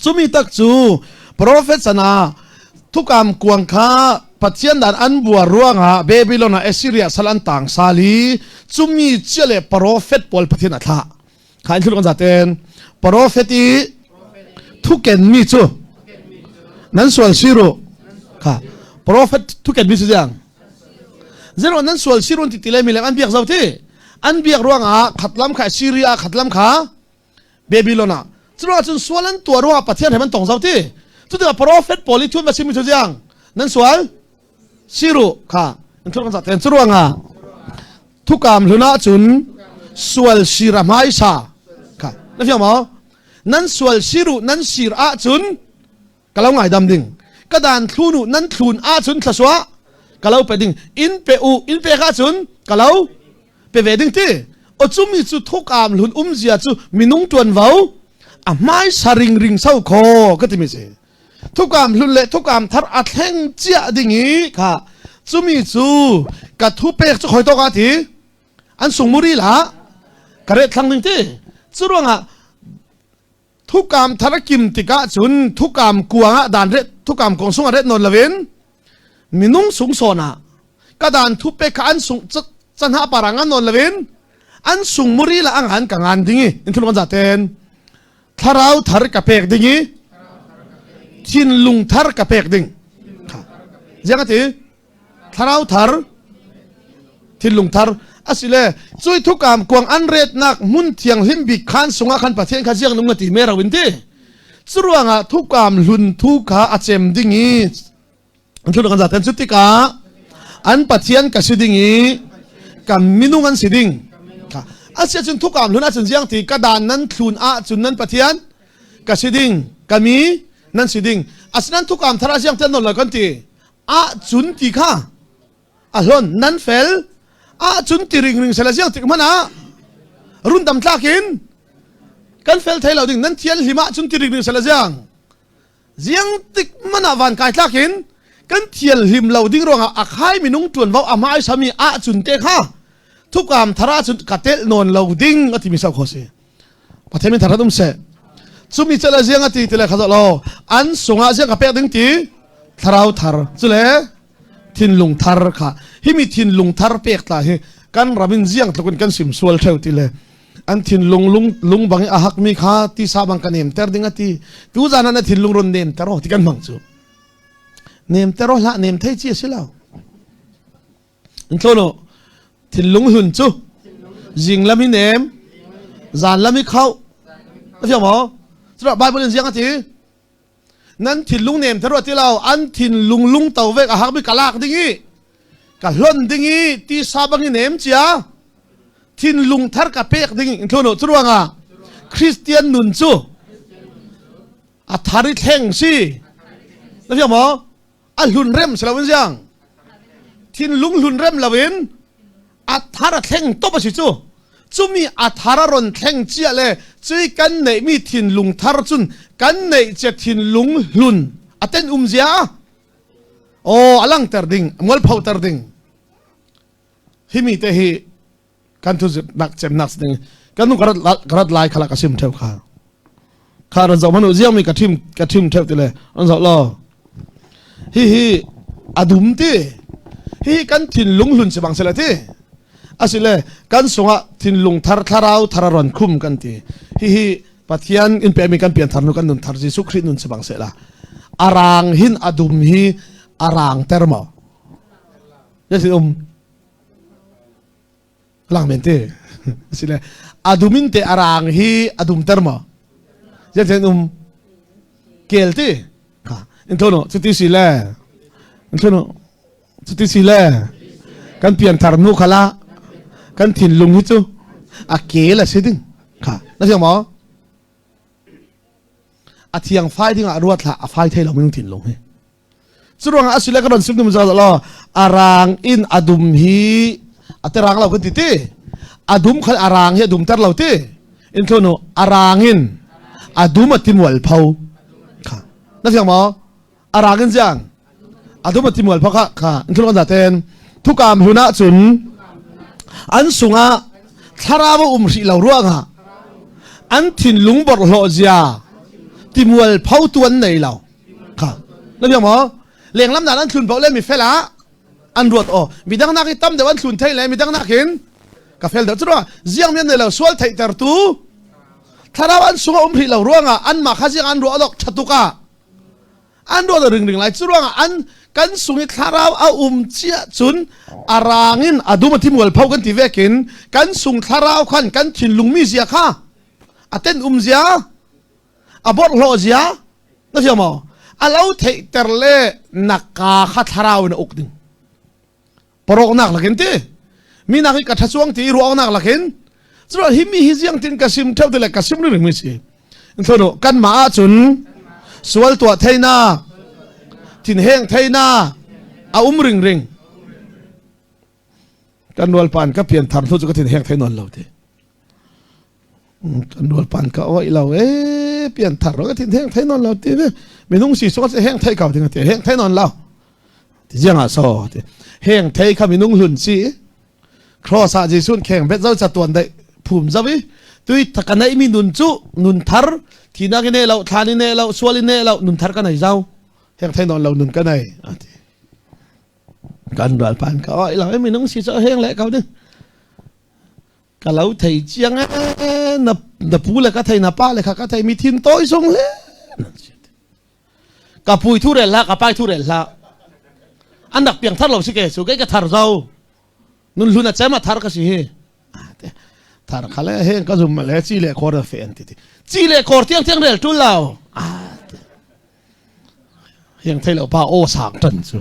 Speaker 1: จุมีตักจูโปรเฟสสนาทุกคำกวงข้าปัจเจียนดันอันบัวร่วงฮะเบบิโลนาเอซิเรียสลันต่างซาลีจุมีเจเลโปรเฟตปอลประเทศนั่นละข้าอินทุกันจัดเต็นโปรเฟตีทุกเกนมีจูนั้นส่วนซิโรค่ะโปรเฟตทุกเกนมีจูยังเจโรนั้นส่วนซิโรติติเลมิเลอันเบียกเจ้าที่อันเบียกร่วงฮะขัดล้ำข้าซีเรียขัดล้ำข้าเบบิโลนาจุดว่าจุดส่วนตัวร่วงประเทศให้มันตรงเจ้าที่จุดที่ว่าโปรเฟตปอลิทุนมาซิมิจูยังนั้นส่วนซิโรค่ะนั่นทุกคนสัตย์เต็นจุดว่าไงทุกคำลุน่าจุนส่วนซีราไม่ซาค่ะนั่นเพียงมั้งนั้นส่วนซิโรนั้นซีราจุนก็เราไงดำดิ่งก็ด่านทุนุนั้นทุนอาจุนทศวะก็เราไปดิ่งอินเปอูอินเปก้าจุนก็เราไปเวดิ่งที่อจุมีจุทุกคำลุนเสียจุมีนุ่งจวนเว้าไม่สริงริงเศร้าคอก็ที่มีสิทุกคำลุนเละทุกคำทัดอัดแห้งเจ้าดิ่งนี้ค่ะ จุมีจูกัดทุเปกจะคอยตกอาทิอันส่งมุรีละกระเร็ดทางหนึ่งที่จุรวงอ่ะทุกกรรมธารกิมติกะจุนทุกกรรมกวงอ่ะด่านเร็ดทุกกรรมกองสุงเร็ดนนละเวนมินุงสุงโซนะกระดานทุเปกอันสุงจันหาปารังอันนนละเวนอันส่งมุรีละอังหันกังอันดิ้งอินทุนมันจัดเต็นทาราวทารกะเปกดิ้งทินลุงทารกะเปกดิ้งยังไงที่ทาราวทารทินลุงทารอาศิเลช่วยทุกกรรมกวงอันเร็ดนักมุนเทียงหิมบิขันสงขันประเทศข้าเจียงนุ่งตีเมราวินที่สุรวงอ่ะทุกกรรมลุนทุกขาอาเจมดิ้งอันทุกกันจัดเต็นสุติกาอันประเทศกับสุดิ้งกับมินุงันสุดิ้งอาเซียนทุกกรรมลุนอาเซียนเจียงที่กระดานนั้นลุนอาจุนนั้นประเทศกับสุดิ้งกับมีนั่นสุดิ้งอาศัยนั้นทุกกรรมทาราเจียงเต้นนนเลยกันที่อาจุนตีข้าอาหลนนั้นเฟลจุนตีริงริงเสลเซียงติมันรุ่นดำตากินกันเฟลไทยเราดิ่งนั้นเทียนหิมะจุนตีริงริงเสลเซียงเซียงติมันวันกายตากินกันเทียนหิมเราดิ่งรองอักไฮมินุงจวนว่าอามาไอสามีจุนเตข้าทุกกรรมทาราจุนกัดเตลนนเราดิ่งอธิมิสาวโคเซประเทศมิทาราดุมเซจุมีเสลเซียงอธิติเลขะเราอันสงอาเซียงกับเปกดิ่งตีทาราวทารจุเลทินลุงทาร์ค่ะฮิมีทินลุงทาร์เปียกตาเฮกันรามินเจียงตะกุนกันสิมสวลเท่าทีเลยอันทินลุงบังอาหักมีข้าที่สาบังกันเนมเตอร์ดิ้งตีตูจานันทินลุงรอนเนมเตอร์ที่กันมังจูเนมเตอร์ละเนมไทยเจียสิแล้วอันโตโนทินลุงหุ่นจูจิงละมีเนมจานละมีเข้าแล้วยังหมอสำหรับไบเบิลเจียงตีนั้นทินลุงเนมทารวที่เราอันทินลุงเต่าเวกอาหักมีกะลากดิ้งกะล้นดิ้งที่ซาบังเนมเจียทินลุงทาร์กะเปกดิ้งอินโทโนทรวงอ่ะคริสเตียนนุนจูอัฐาริแท่งสิแล้วพี่หมออัลลุนเร็มสลาวินยังทินลุงลุนเร็มลาวินอัฐาริแท่งโตปะสิจูจุมีอัฐารอนแท่งเจียเลยจุยกันในมีทินลุงทารจุนกันในเจทินลุงลุนอัตเตนเจียโอ้อลังเตอร์ดิงมอลพาวเตอร์ดิงฮิมีเตฮีกันทุจนักเจ็บนักสิ่งกันนุกระดลายขลักสิมเท่าข้าข้ารันจะมนุษย์ยังมีกระทิมเท่าตีเลยรันจะล้อฮิอดุมตีฮิกันทินลุงลุนสบังเสลตีอาศิเลกันสงะทินลุงทาราวทารรอนคุมกันตีฮิปัทยันอินเปมีกันเปลี่ยนทารนุกันนุนทารจิสุครินุนสบังเสละอารางหินอดุมฮิอารางเตอร์มาเยสิลังเมนเตสิเลอดุมินเตอารางฮีอดุมเตอร์มาเยสิเกลเตค่ะอินโทโนสุติสิเลอินโทโนสุติสิเลกันเปลี่ยนทารนุขละกันถิ่นลุงฮิจูอาเกลสิดึงค่ะนั่นใช่ไหมอาเทียงไฟที่งารัวละไฟไทยเราไม่ต้องถิ่นลุงให้สุดท้ายอาศิเลก็โดนสิบหนึ่งจะละอารางอินอดุมฮีอัตรางเราคนติดอดุมขันอารางฮีอดุมเตอร์เราติอินโทโนอารางอินอดุมติมวลเผาค่ะนั่นใช่ไหมอารางอินจังอดุมติมวลเผาค่ะอินโทโนกันแต่เต็นทุกการหุนะจุนอันสุงะทาราวสิเราร่วงอ่ะอันถิ่นลุงบอร์โลเซียติมวลเผาตัวไหนเราค่ะแล้วยังหมอเลี้ยงลำดานั้นคืนเผาเล่นมีเฟล่าอันรวดอ๋อมีดังนักตั้มเดี๋ยววันคืนไทยเลยมีดังนักเห็นกับเฟลเดี๋ยวจะว่าเจียงเมียนเราสวลไทยแต่ตูทาราวอันสุงะสิเราร่วงอ่ะอันมาข้าเจียงอันรัวดอกชัตุกะอันรัวดึงไรจะร่วงอ่ะอันกันสุงทาราวเอาเจียจุนอารางอินอดุมติมวลเผากันที่เวกินกันสุงทาราวขันกันถิ่นลุงมีเสียค่ะอาเต้นเสียอาบอร์โลเซียนั่นใช่ไหมอาเราเทเตอร์เล่นักกาขัดทาราวน์อกดึงปรกนักลักเห็นตีมีนักกัดทศวงตีรัวนักลักเห็นสุดท้ายฮิมีฮิเซียงตินกสิมเท่าที่เล็กกสิมเรื่องมิสิอินโทโนกันมาจุนสวลตัวไทยนาทินแห้งไทยนาอาริงกันวลปานก็เปลี่ยนทางทุกก็ทินแห้งไทยนอนเราทีกันวลปานก็ว่าเราเปลี่ยนทางเราก็ทินแห้งไทยนอนเราทีไม่ต้องสีสกัดแห้งไทยเก่าถึงทีแห้งไทยนอนเรา ที่ยังอาโซเฮงเทยขมินุงหุ่นสิครอสาจิสุนแข่งเบ็ดเจ้าจัตวันได้ภูมิจับวิตุยทักกันได้มีนุนจุนุนทาร์ที่นักเนเราทานิเนเราสวลิเนเรานุนทาร์กันไหนเจ้าเฮงเทยนอนเรานุนกันไหนกันด่วนผ่านเขาเราไม่มีนุงสิจะเฮงแหละเขาดิก็เราเทยเจียงนับปูเลยก็เทยนับป้าเลยก็เทยมีทินโต้ส่งเลยกับปุยทุเรศละกับไปทุเรศละอันดับเพียงท่านเราสิเกสุเกก็ทาร์เจ้านุนลุนอาจจะมาทาร์ก็สิเฮทาร์เขาเลยเฮงก็ซุ่มมาเลยจีเล่คอร์เฟนติจีเล่คอร์เที่ยงเรียลจุลเราเฮงเทยเราป้าโอสังจันซู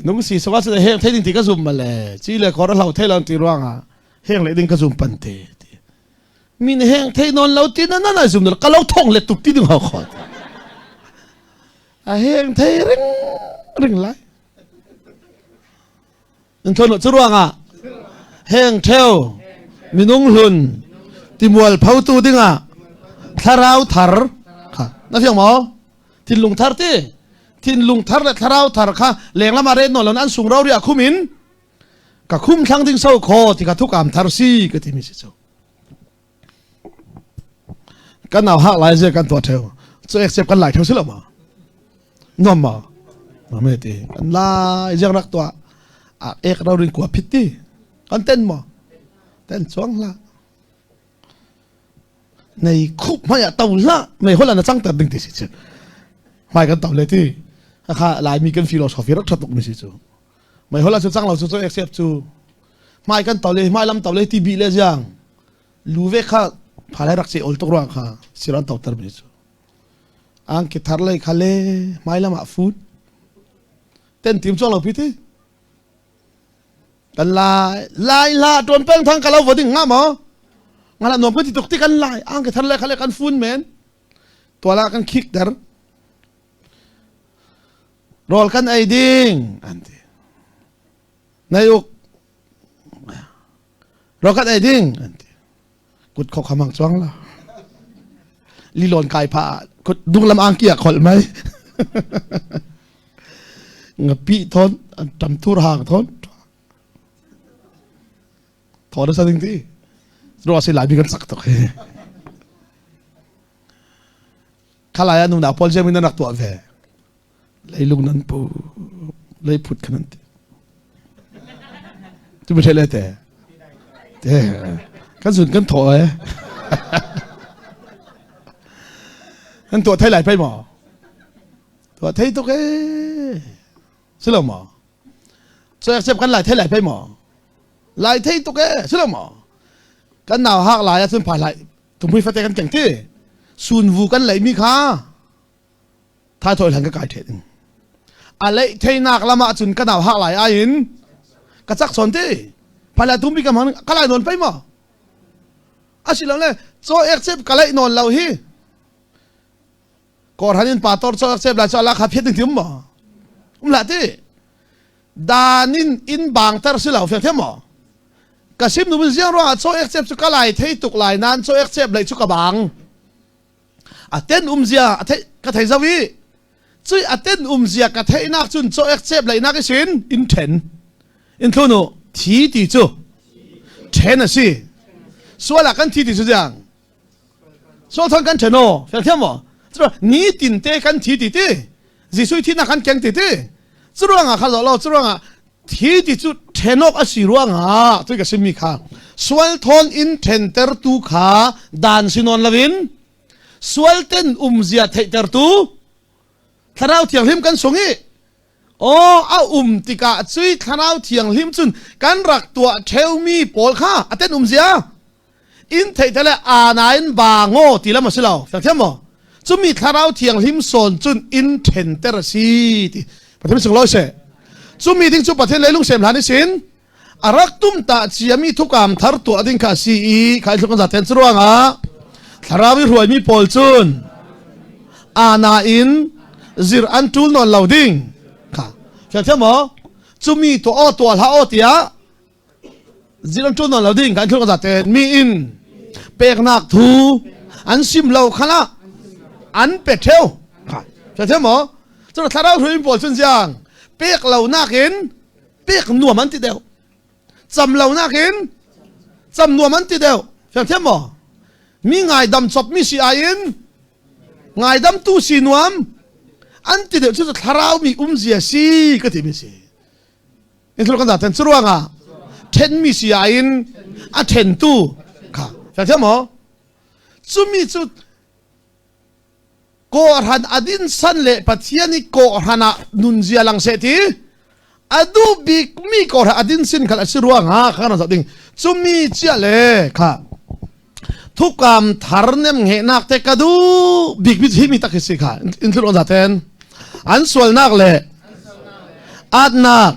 Speaker 1: นุ่งสีสวัสดิ์เฮงเทยดิ้งที่ก็ซุ่มมาเลยจีเล่คอร์เราเทยเราตีร่างอ่ะเฮงเลยดิ้งก็ซุ่มปันเตมีเฮงเทยนอนเราตีนั่นน่ะซุ่มเดี๋ยวก็เราท่องเลยตุกตีดึงหัวขอดเฮงเทยริงไรนั่นทนจะร่างอ่ะเฮงเทวมีนุ่งหุ่นที่มัวเผาตัวดิ้งอ่ะทาราวทาร์ค่ะนั่นเพียงหมอทินลุงทาร์ที่ทินลุงทาร์และทาราวทาร์ค่ะแหลงละมาเรนนอนแล้วนั้นสูงเราเรียกคุ้มินกับคุ้มทั้งดิ้งเศร้าคอที่กับทุกอามทาร์ซีก็ที่มีเจ้ากันเอาหักหลายเจอกันตัวเทวจะเอ็กเซปกันหลายเทวสิละมาน้อมมาไม่ตีกันหลายยังรักตัวเอกเราเรียนกว่าพิธีกันเต้นมาเต้นสวงละในคุบไม่อยากเต่าละไม่คนละนั่งแต่ดึงติดสิไม่กันเต่าเลยที่ข้าหลายมีกันฟิโลโซฟีรักษาตกไม่สิจูไม่คนละจะจังเราจะเอ็กเซปจูไม่กันเต่าเลยไม่ลำเต่าเลยที่บีเลยจังลูเวข้าพาเลยรักเสียอลตกรังข้าสิรันเต่าตร์ไม่สิจูอังคิดทาร์เลยข้าเลยไม่ลำอาฟูดเต้นทีมช่วงเราพิธีกันลายโดนเป้งทั้งกันเราวันนี้ง่ามงานละหน่วยพื้นที่ตกที่กันลายอังคิดทาร์เลยข้าเลยกันฟูนเหม็นตัวละกันคิกเดอร์รอลกันไอดิ้งอันที่นายกรอกันไอดิ้งอันที่กุดข้อขมังจ้วงละลีลอนกายผ้ากุดดุงลำอังเกียขอลไหมงะปีทนจำทุรหางทนถอดได้สักทีรอสิหลายมีกันสักตัวข้าหลายนุ่งดาวพอลเจมินนักตัวแฝงเลยลุงนั้นปูเลยพูดขนาดนี้จะไม่ใช่เลยแต่กันสุดกันถอยนั่นตัวไทยไหลไปหมอตัวไทยตัวเอ๋ใช่หรือหมอจะเจ็บกันไหลไทยไหลไปหมอไหลไทยตัวเอ๋ใช่หรือหมอกันหนาวหักไหลซึ่งผ่านไหลถุงมือฟัดกันเก่งที่ส่วนวูกันไหลมีค่าถ้าถอยหลังก็กลายเถิดอะไรเทนักละมาจุนกันหนาวหักไหลอายินกระจักสนที่พาราทุ่มพิกามันก็ไหลนอนไปมั้งอาศิลป์เลยโซ่เอ็กเซปก็ไหลนอนเราฮีก่อนหันินป่าตอร์โซ่เอ็กเซปหลายโซ่ละขับเพียงถึงมั้งละที่ดานินอินบางตาร์สิลาเฟียงเทียมกสิมนุบิเซียร์ว่าโซ่เอ็กเซปสุกไหลเทตุกไหลนั้นโซ่เอ็กเซปไหลสุกบางเต้นเซียเทกระเทยซาวีช่วยเต้นเซียกระเทยนักจุนโซ่เอ็กเซปไหลนักสินอินเทนอินทุนุทีดีจูเทนสิส่วนละกันทีดีจูจังส่วนทางกันเทโนเฟียงเทียมจะนี่ตินเตกันทีดีที่จิสุยที่นักกันเก่งทีที่จรวงข้าจะเล่าจรวงทีดีจูเทนอกสิรวงตัวก็สิมีข้าส่วนทอนอินเทนเตอร์ตูข้าดานสินอนลาวินส่วนเต้นเซียเทเตอร์ตูถ้าเราเที่ยงหิมกันสงงี้โอ้เอาติกาจุยถ้าเราเที่ยงหิมจุนกันรักตัวเทลมีปอลข้าเต้นเซียอินเทเตอร์อานาอินบางโง่ตีละมาสิเราฟังเทียมจุมีถ้าเราเที่ยงหิมสนจุนอินเทนเตอร์ซีที่ประเทศสิ่งร้อยเสจุมีดิ้งจุประเทศเลยลุงเสมหานิสินอารักตุ้มตาจีมีทุกคำทาร์ตัวดิ้งข้าซีข้าอีกคนจะเต้นสรวงถ้าเราวิรวยมีปอลจุนอานาอินซิรอันทูลนอนเหล่าดิ้งค่ะฟังเทียมจุมีตัวหาโอตียซิรอันทูลนอนเหล่าดิ้งข้าอีกคนจะเต้นมีอินเปกนักทูอันซิมเหล่าขณะอันเป็ดเทวค่ะฟังเทียม จนทาราวรวยปอลจนยังเปียกเหล่านักเห็นเปียกหนัวมันติดเดียวจำเหล่านักเห็นจำหนัวมันติดเดียวเห็นเทียมบ่มีไงดำจบมีสีอายินไงดำตู้สีนวมอันติดเดียวจนทาราวมีเสียสีก็ที่มีสีอินทร์กันด่าเทนสรวงอ่ะเทนมีสีอายินอ่ะเทนตู้ค่ะเห็นเทียมบ่จุมีจุโกรันอดินสันเล่ปัจจัยนี้โกรันนุนเจียลังเสตีอดูบิกมีโกรันอดินสินขัดสิรวงฮะข้าน้องสาวดิ่งจุมีเจียเล่ค่ะทุกคำทาร์เนมเงนักเตกดูบิกบิที่มีตักสิค่ะอินทร์อนจัตเทนอันส่วนนักเล่อัดนัก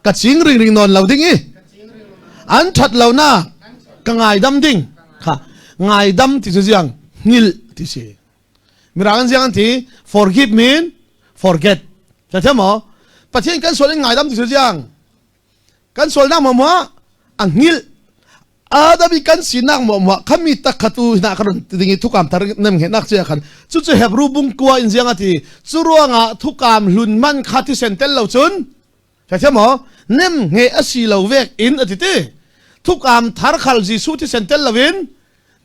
Speaker 1: กัดชิงริงนอนเหล่าดิ่งอันชัดเหล่านักกังไงดำดิ่งค่ะไงดำที่สุดยังนิลที่สิมีรังเสียงที่ forgive mean forget ใช่ไหมประเทศกันส่วนง่ายดำที่สุดยังกันส่วนนั่งมัวอังหิลแต่มีกันสีนั่งมัวขมิตะขัดตูนักการติงทุกคำทาร์เนมเห็นนักเสียกันจุดจะเห็บรูบุงกัวอินเสียงที่จุดว่างทุกคำลุนมันขัดที่เซนเตลเหล่าจุนใช่ไหมเนมเงยอสีเหล่าเวกอินอติเตทุกคำทาร์ขัลจีสุที่เซนเตลเหล่าวิน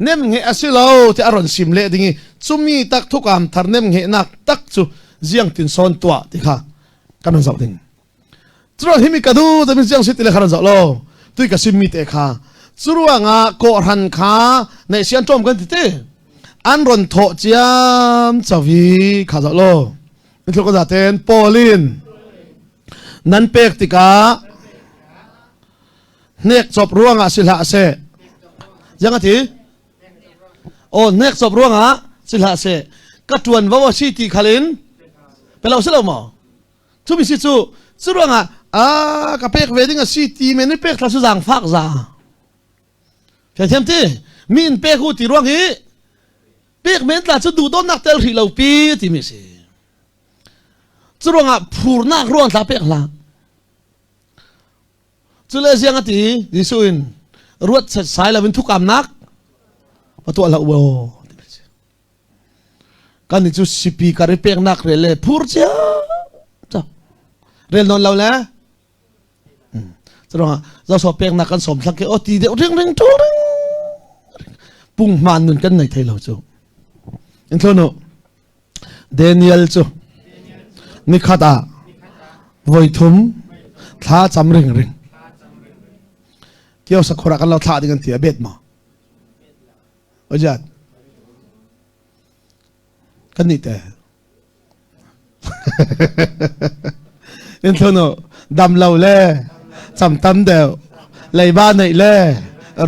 Speaker 1: เนมเงอสิเลาที่อารอนซิมเล่ดิ่งจุมีตักทุกคำทาร์เนมเงนักตักจูเสียงตินซอนตัวที่ค่ะกันนั่งสาวดิ่งจุดที่มีกระดูแต่มีเสียงสิทธิ์เลยกันสาวโลตุยกับซิมมีเตะค่ะจุดว่าโกรันค่ะในเสียงจมกันที่เตอันรอนโถเจียมสาวีค่ะสาวโลนี่ทุกคนจะเต้นโปลินนันเป็กติกาเนกจบร่วงสิลาเซยังไงทีโอ้เน็กสอบร่วงอ่ะสิลาเสกัดวันว่าชีตีขลินเป็นเราสิเราหมอทุกมิสิจูสุร่วงอ่ะกับเป็กเวดิ้งชีตีมันนี่เป็กทศจังฟักซาเห็นที่มีนเป็กหูตีร่วงฮีเป็กเมนต์ละจะดูต้นนักเตลที่เราปีที่มิสิสุร่วงอ่ะผูรนักร่วงตาเป็กละจุเลเซียงตีดิสุอินรวดสายเราเป็นทุกคำนักประตูละวัวกันนี่จุดสิปีการีเปียกนักเรลพูดเจ้าจ้าเรลนอนเราแล้วจะลองเราสอบเปียกนักกันสมสักแค่โอตีเดียวเร่งทุเร่งปุ่งมันนุนกันในไทยเราจ้าอินโทรโนเดนิเอลจ้านิคาตาไวทุมท่าจำเร่งเกี่ยวสักคนรักกันเราท่าดีกันเถียเบ็ดมาโอ้จัดกันนี่แต่อินโทรโนดำเราเล่จำตำเดียวไล่บ้านไหนเล่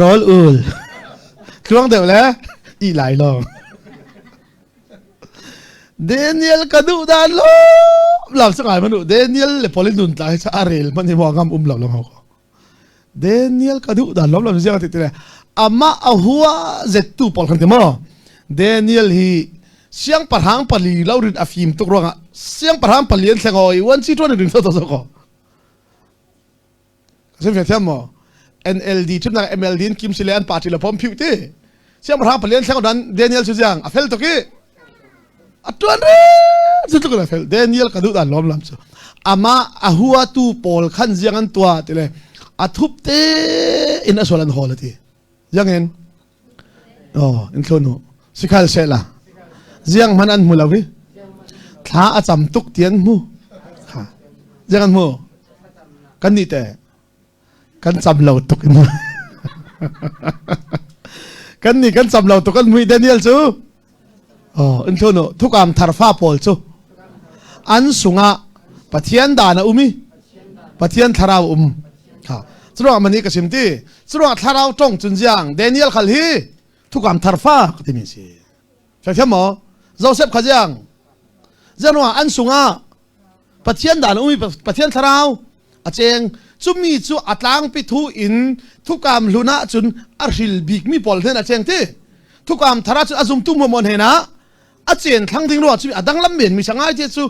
Speaker 1: ร้อนอุ่นคล้องเดียวแล้วอีหลายลองเดนิเอลกระดูดานล้มหลับสักหน่อยมันดูเดนิเอลเลยพอเล่นดุนตายชาเรลมันจะมองงามหลับลงเขาเดนิเอลกระดูดานล้มหลับเสียงติดเลยอามาเอาหัวเจ็ดตู้ปอลกันเต็มอ่ะเดนิเอลฮีเสียงประหังปลีเราเรียนอาฟิมตุกรองอ่ะเสียงประหังปลีนเสียงอ๋อยวันที่ตัวหนึ่งตัวสองก็สิ่งที่ทำอ่ะ NLD ชุดนั้น MLD คิมซิเลนปาร์ตี้ละพร้อมพิวตี้เสียงประหังปลีนเสียงนั้นเดนิเอลชื่อยังอาเฟลตุกี้อัตวันเร่สุดทุกคนอาเฟลเดนิเอลกระดูดานล้มลำสุดอามาเอาหัวตู้ปอลขันเสียงอันตัวที่เลยอัทุบเตอินอัศวรันฮอลที่ยังเห็นอ๋ออินโทรโนสิคาลเซล่ะเสียงมันอันมูลาวิท้าอาจำตุกเตียนมูค่ะยังอันมูกันนี่แต่กันจำเราตุกมูกันนี่กันจำเราตุกกันมุยเดนิเอลซูอ๋ออินโทรโนทุกคำทาร์ฟ้าพอลซูอันสุงะปัทยันดานะอุมิปัทยันทาราวค่ะสรุปมันนี่ก็สิมตีสรุปทาราวจงจุนจางเดนิเอลขัลฮีทุกคำทาร์ฟ้าก็ที่มีสิใช่ไหมโจเซฟขจังเจ้าหน้าอันสุงะปัทยันดานะอุมิปัทยันทาราวอาเจงจุมีจุอัตลังปิทูอินทุกคำลุนะจุนอาริลบิกมีพอลเทนอาเจงที่ทุกคำทาราจุนอาซุมตุ้มมอนเฮนะอาเจนทั้งทิ้งรัวจุอดังลำเมียนมีช่างไอเจสุ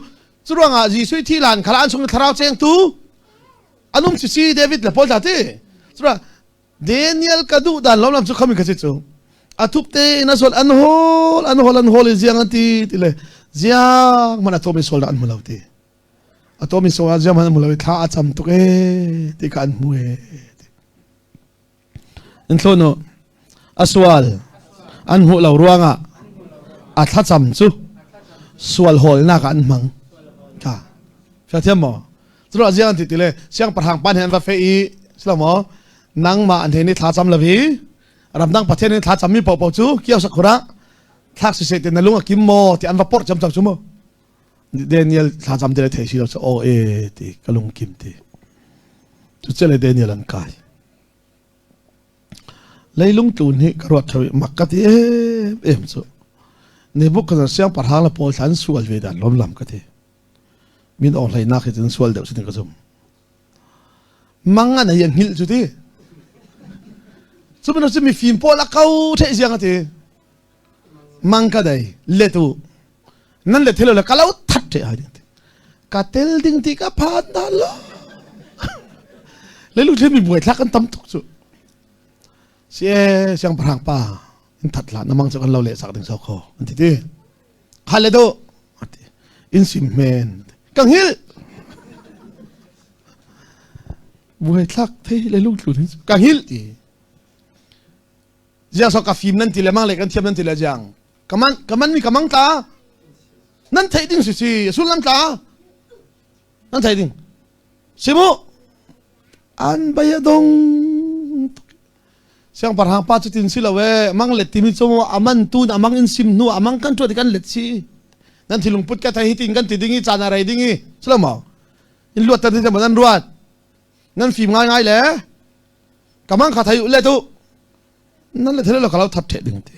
Speaker 1: จุรวงอาจีสุยที่ลานขลาอันสุงทาราวเจงตูอันนุ่มซีเดวิดเลปอลตาที่จุระเดนิเอลกระดูดานล้อมลำสุขมิกสิจูอาทุบเตนะส่วนอันโฮลเจียงอันที่เลย ziang mana to mi sol dan mulauti ato mi so azam man mulauti tha acham to ke ti kan mue entlono aswal an hu lo ruanga a tha cham chu swal hol na kan mang ka fa thiam mo tro aziang ti tile siang parhang pan hen va fe i slamo nang ma an theni tha cham lawi ramdang pathen ni tha cham mi po chu kiau sakura thak se te na lunga kim mo ti an va por cham cham chu mo Daniel tha cham te thei si lo o e ti kalung kim ti chu chele Daniel an kai leilung tu ni karot thawi makati em chu nebuk kana siang parhang la pol than sual ve dan lom lam ka ti min on lai na khitin sual deuh sin ka zum manga na yang hil chu ti chumno chumi fim pola kau the siang ati mangka dai letu nan le thelo la kalau that the ha ka tel ding ti ka phan da lo le lu themi buai thak kan tam tuk chu sie siang parang pa in that la namang chu kan lo le sak ding so kho an ti ti hale do in sim men kang hil buai thak the le lu lu kang hil ti jiang so ka film nan ti le mang le kan thiam nan ti le jiang kaman mi kamang ta nan thai ding si sulam ta nan thai ding simu an bayadong siang parhang pa chu tin silawe mang let timi chomo aman tu amang in sim nu amang kan tu kan let si nan thilung put ka thai tin kan ti dingi chana rai dingi slama in luat ta din man ruat nan film ngai le kamang kha thai le tu nan le thelo kalau that the ding te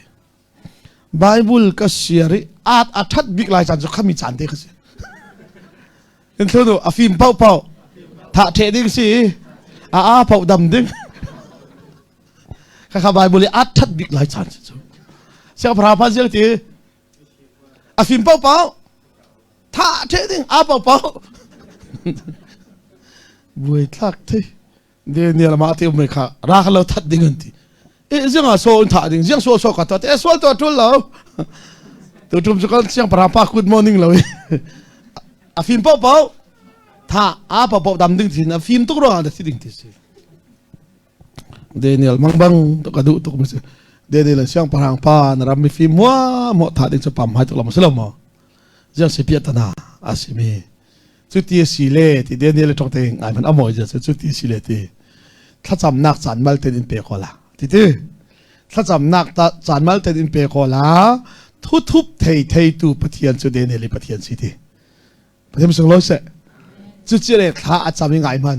Speaker 1: Bible ka siari at athat big lai chan chu khami chan te khase en thodo afim pau tha the ding si a pau dam ding kha Bible athat big lai chan chu sia phra pha jel ti afim pau tha the ding a pau buai thak the de ne la ma te me kha ra khalo that ding an ti ziang a so tha ding ziang so ka ta te swal to tul lo tu tum chu kan siang para pa good morning lo a film pau tha a pau dam ding thin a film tu ro da si ding ti si Daniel mangbang to ka du to ko se Daniel siang parang pa na ram mi film mo tha ding chu pam hai to lo mo selo mo ziang se pia ta na asimi chu ti si le ti Daniel tok te ai man amoi ja chu ti si le ti tha cham nak chan mal te din pe ko la tiถ้าจำนักตาจานมาแต่ดินเปโกลาทุบเทตูปะเทียนจุดเดนเอลิปะเทียนสิทีปะเทียนส่งร้อยเสจุดเจริญข้าอาจารย์ยังไงมัน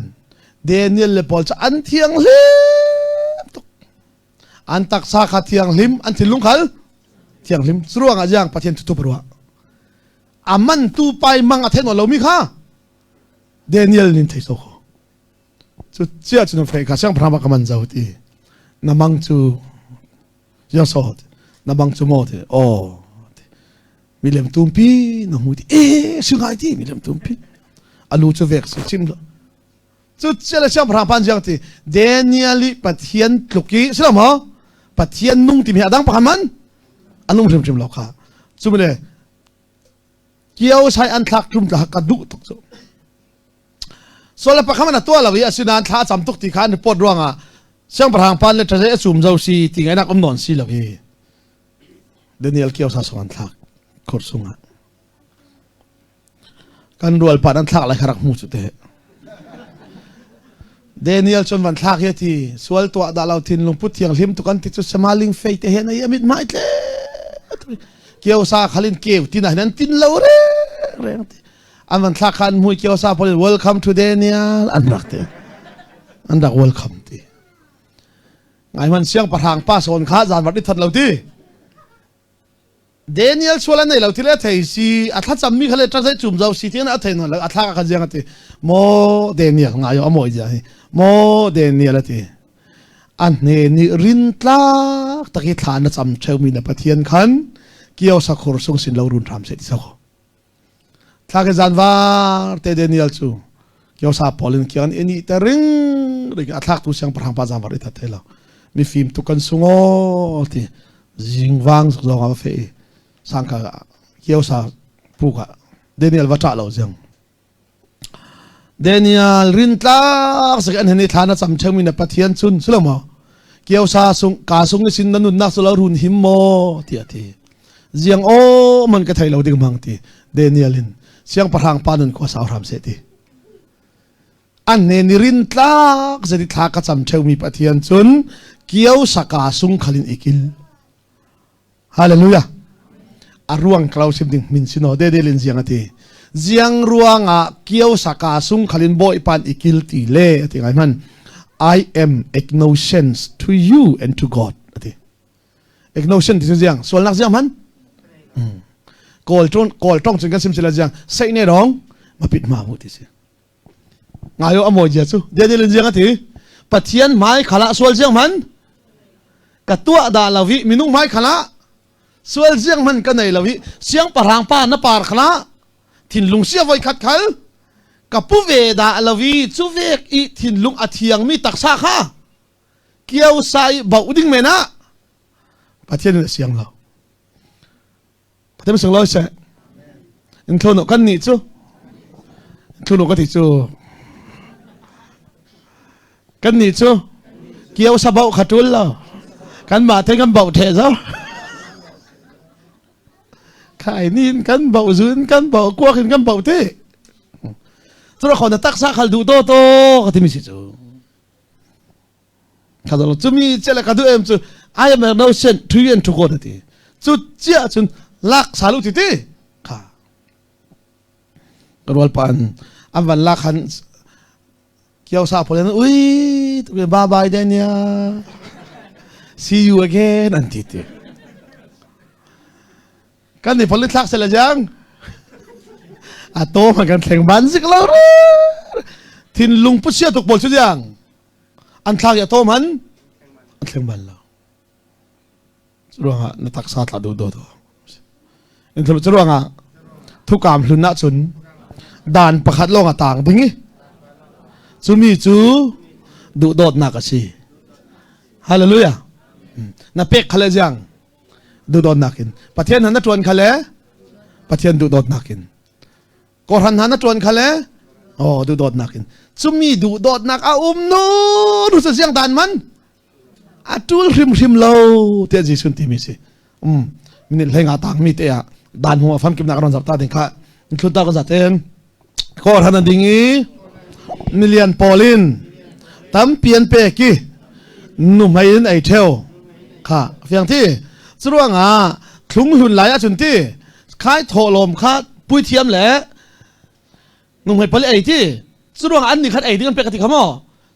Speaker 1: เดนเอลปอลจะอันเทียงลิมอันตักซาขาเทียงลิมอันที่ลุงขัลเทียงลิมสรวงอาจารย์ปะเทียนทุบรัวอามันตูไปมังอาเทนวเรามีข้าเดนเอลนินเทโซโคจุดเจ้าจุดนั้นเฟก้าช่างพระมากมันเจ้าทีน้ำมังจูยังสอดน้ำมังจูโมดโอ้มีเล่มตุ้มปีน้ำมูดีสิ่งไงที่มีเล่มตุ้มปีอาลูจูเวกส์ชิมละจุดเจ้าช่างพระพันจังทีเดนิเอลีปัทเทียนลุกี้ใช่ไหมปัทเทียนนุ่งที่มีดังพันมันอันนุ่งชิมแล้วค่ะจุดเลยเกี่ยวใช้อันทักจุ่มจะหักกระดูกตุกจุส่วนละพักมันตัวเราวิอาศินันท้าจำตุกที่ข้านปวดร่วงอ่ะช่างประหางพันเลยจะได้สุ่มเจ้าซีที่ไงนักอมนอนซีเราเองเดนิเอลเกี่ยวสาสวรรค์ทักขดสุงอ่ะการรวลปานันทักอะไรขรักมูสุดเตะเดนิเอลจนวันทักเฮทีสวลตัวดาราทินลงพุทธิยังหิมตุกันติดจุดสมาลิงเฟยเตเฮนายมิดไม่เลยเกี่ยวสาขลินเกี่ยวที่ไหนนั้นตินเราเร่อันวันทักขันมวยเกี่ยวสาพอดี welcome to Daniel อันรักเตอันรัก welcome ทีไงมันเสียงประหางป้าสอนข้าจานวัดที่ทันเราทีเดนิเอลชวนอะไรเราที่เล่เทซีอัฐจำมีเขาเลยจะใช้จุ่มเราสีที่นั่นอัฐนั่นแล้วอัฐกันยังไงทีโมเดนิเอลไงอยู่อโมยจ้ะโมเดนิเอลทีอันนี้นี่รินตลาตะกี้ฐานจำเชื่อมีในปะเทียนขันเกี่ยวสักคนส่งสินเรารุนทำเสร็จสักคนถ้าเกิดจานว่าเตเดนิเอลจูเกี่ยวสับพอลินเกี่ยวอันนี้แต่ริงหรืออัฐตัวเสียงประหางป้าจานวัดที่ทันเท่ามีฟิล์มตุกันสุงอที่จิงวังสุดยอดเฟยสังกัดเกี่ยวสาป puka Daniel wata lo jang Daniel rin tlak sakan hani thana cham chami na pathian chun sulamo kiau sa sung ka sung ni sin nanun na sula run himmo ti ati jiang o man ka thailo ding mang ti Danielin siang parhang panun ko sa ram se ti an ne ni rin tlak zati thaka cham chami pathian chun kiau saka sung khalin ikil hallelujah aruang klau sim ding min sino Danielin jiang ati jiang ruanga kiau saka sung khalin boy pan ikil ti le ati ngai man I am acknowledgement to you and to God ati acknowledgement ti jiang sol nak jiang man call tong chun kan sim sila jiang sai ne rong mapit ma mu ti se ngayo amo dia chu dia jiang ati pathian mai khala sol jiang man katua da lawi minung mai khala sol jiang man kanai lawi siang parang pa na par khala thin lung sia voi khat khal kapu ve da lawi chu vek I thin lung athiang mi taksa kha kiau sai bau ding mena pathian siang lo pathian siang lo se in thono kan ni chu thono ka ti chu kan ni chu kiau sa bau khatul lo kan ma the kan bau the zo khai nin kan bau zun kan bau kwa kan bau te Tro khona taksa khal du to ka timi si chu kadalo chumi chela kadu em chu I am no sen to you and to God ti chu chia chun lak salu ti ti kha rol pan avan lak han kiau sa polen ui bye bye Daniel see you again anti ti kan ni polit lak sela jang ato magan thleng ban sik lo thin lung pu sia tok bol chu jang an thlang ya to man an thleng ban lo chuanga na taksa tla do to in thum chuanga thukam hluna chun dan pakhat long atang bingi chumi chu du dot na ka si hallelujah na pek khale jang du dot nakin pathian han na tuan khale pathian du dot nakin Koran hana tuan khale oh du dot nakin chumi du dot nak a no du sa siang dan man atul rim lo te ji sun ti mi si min lenga tang mi te ya dan hu fam kim nak ron zap ta ding kha thut ta ko zaten koran dingi million polin tam pian pe ki nu mai in ai theo kha fiang ti chuanga thlung hun lai a chun ti khai tholom kha pui thiam leนุ่มให้พลไอ้ที่สุดว่าอันนี้ขัดไอ้ที่กันเป็นกติกามอ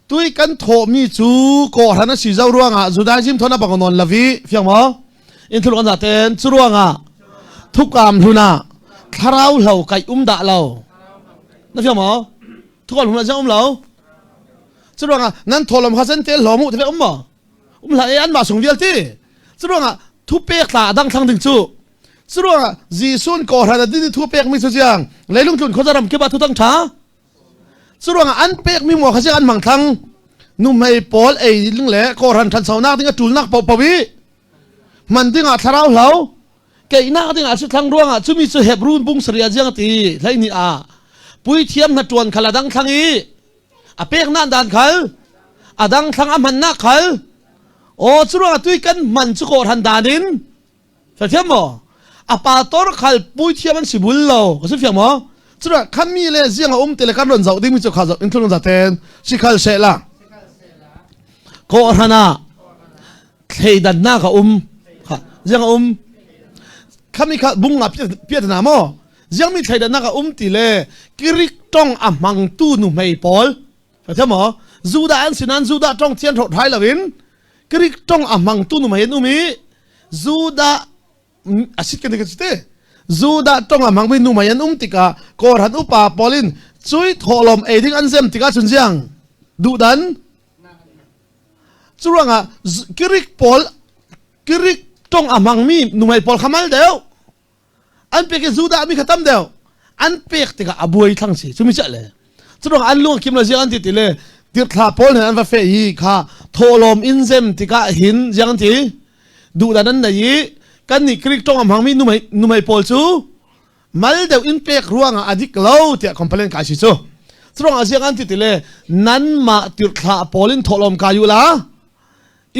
Speaker 1: ตุยกันโถมีจูก่อหันสีเจ้าร่วงอ่ะสุดาจิมทนบังนนลาวีเฟียงมออินทุลกันจัดเต็นสุดว่าอ่ะทุกกามทุน่ะคาราวเหล่าไก่ด่าเรานั่นเฟียงมอทุกคนหุ่นจะเราสุดว่าอ่ะนั่นโถลมข้าเส้นเตลหลอมุที่เป็นมอหลายอันมาส่งเดียลที่สุดว่าอ่ะทุบเปกตาดังทั้งถึงจูสุดว่าจีซุนก่อหันดินทุบเปกมีสุดยังเลยลุงจุนเขาจะรำเก็บบัตรทั้งช้าสุดว่าอันเปกมีหมวกเขาจะอันมังทั้งนุ่มให้ปอลไอ้ลิงเล่ก่อหันทันเสาหน้าที่ก็จูนนักปวิมันที่งาทาราวเหลาแกอีน่าที่งาสุดทั้งร่วงอ่ะชุมีสุเห็บรุ่นบุ้งเสียจังตีไรนี่อ่ะปุยเทียมนัดจวนขลาดังทั้งอีอ่ะเปกนั่นด่านเขาอ่ะดังทั้งอ่ะมันนักเขาโอ้สุดว่าตุยกันมันสุโขทันดานินจะเทียมบ่อาปาตอร์ขัลปุยเทียมันสิบุลโลก็สิเฟียงมั้งจุดว่าคำมีเลยเสียงอุ้มเตะกันรอนเจ้าดิ้งมิจุข้าวอินทุนจัดเต็นสิขัลเสละโคฮานาเทดันหน้ากับค่ะเสียงคำมีข้าบุ้งอ่ะเพียรนามอเสียงมีเทดันหน้ากับตีเลยกิริกจ้องอ่ะมังตู้หนุ่มไม่ปอลเข้าใจมั้งจูดาอันสินันจูดาจ้องเทียนถอดไทยละวินกิริกจ้องอ่ะมังตู้หนุ่มไม่นุ่มีจูดาอาศิกันเด็กสิเต้จูดาต้องอ่ะมังไม่นุ่มยันติกาโกรันอุปาปอลินช่วยถล่มเอทิงอันเซมติกาชุนเซียงดูดันจุดว่ากิริกปอลกิริกต้องอ่ะมังมีนุ่มไอปอลขมัลเดียวอันเป็กจูดามีขตั้มเดียวอันเป็กติกาอบุยทั้งสิชุมิเจเลยจุดว่าอันลุงคิมลาเซียอันติเลยติดขาปอลเนี่ยอันว่าเฟย์ค่ะถล่มอินเซมติกาหินยังทีดูดันนั้นไหนกันนี่คลิกจ้องอ่ะมังมีนุ่มไอปอลซู mal deu in pek ruang adik lo te complain ka si chu strong aziang an ti tile nan ma tir kha polin tholom kayu la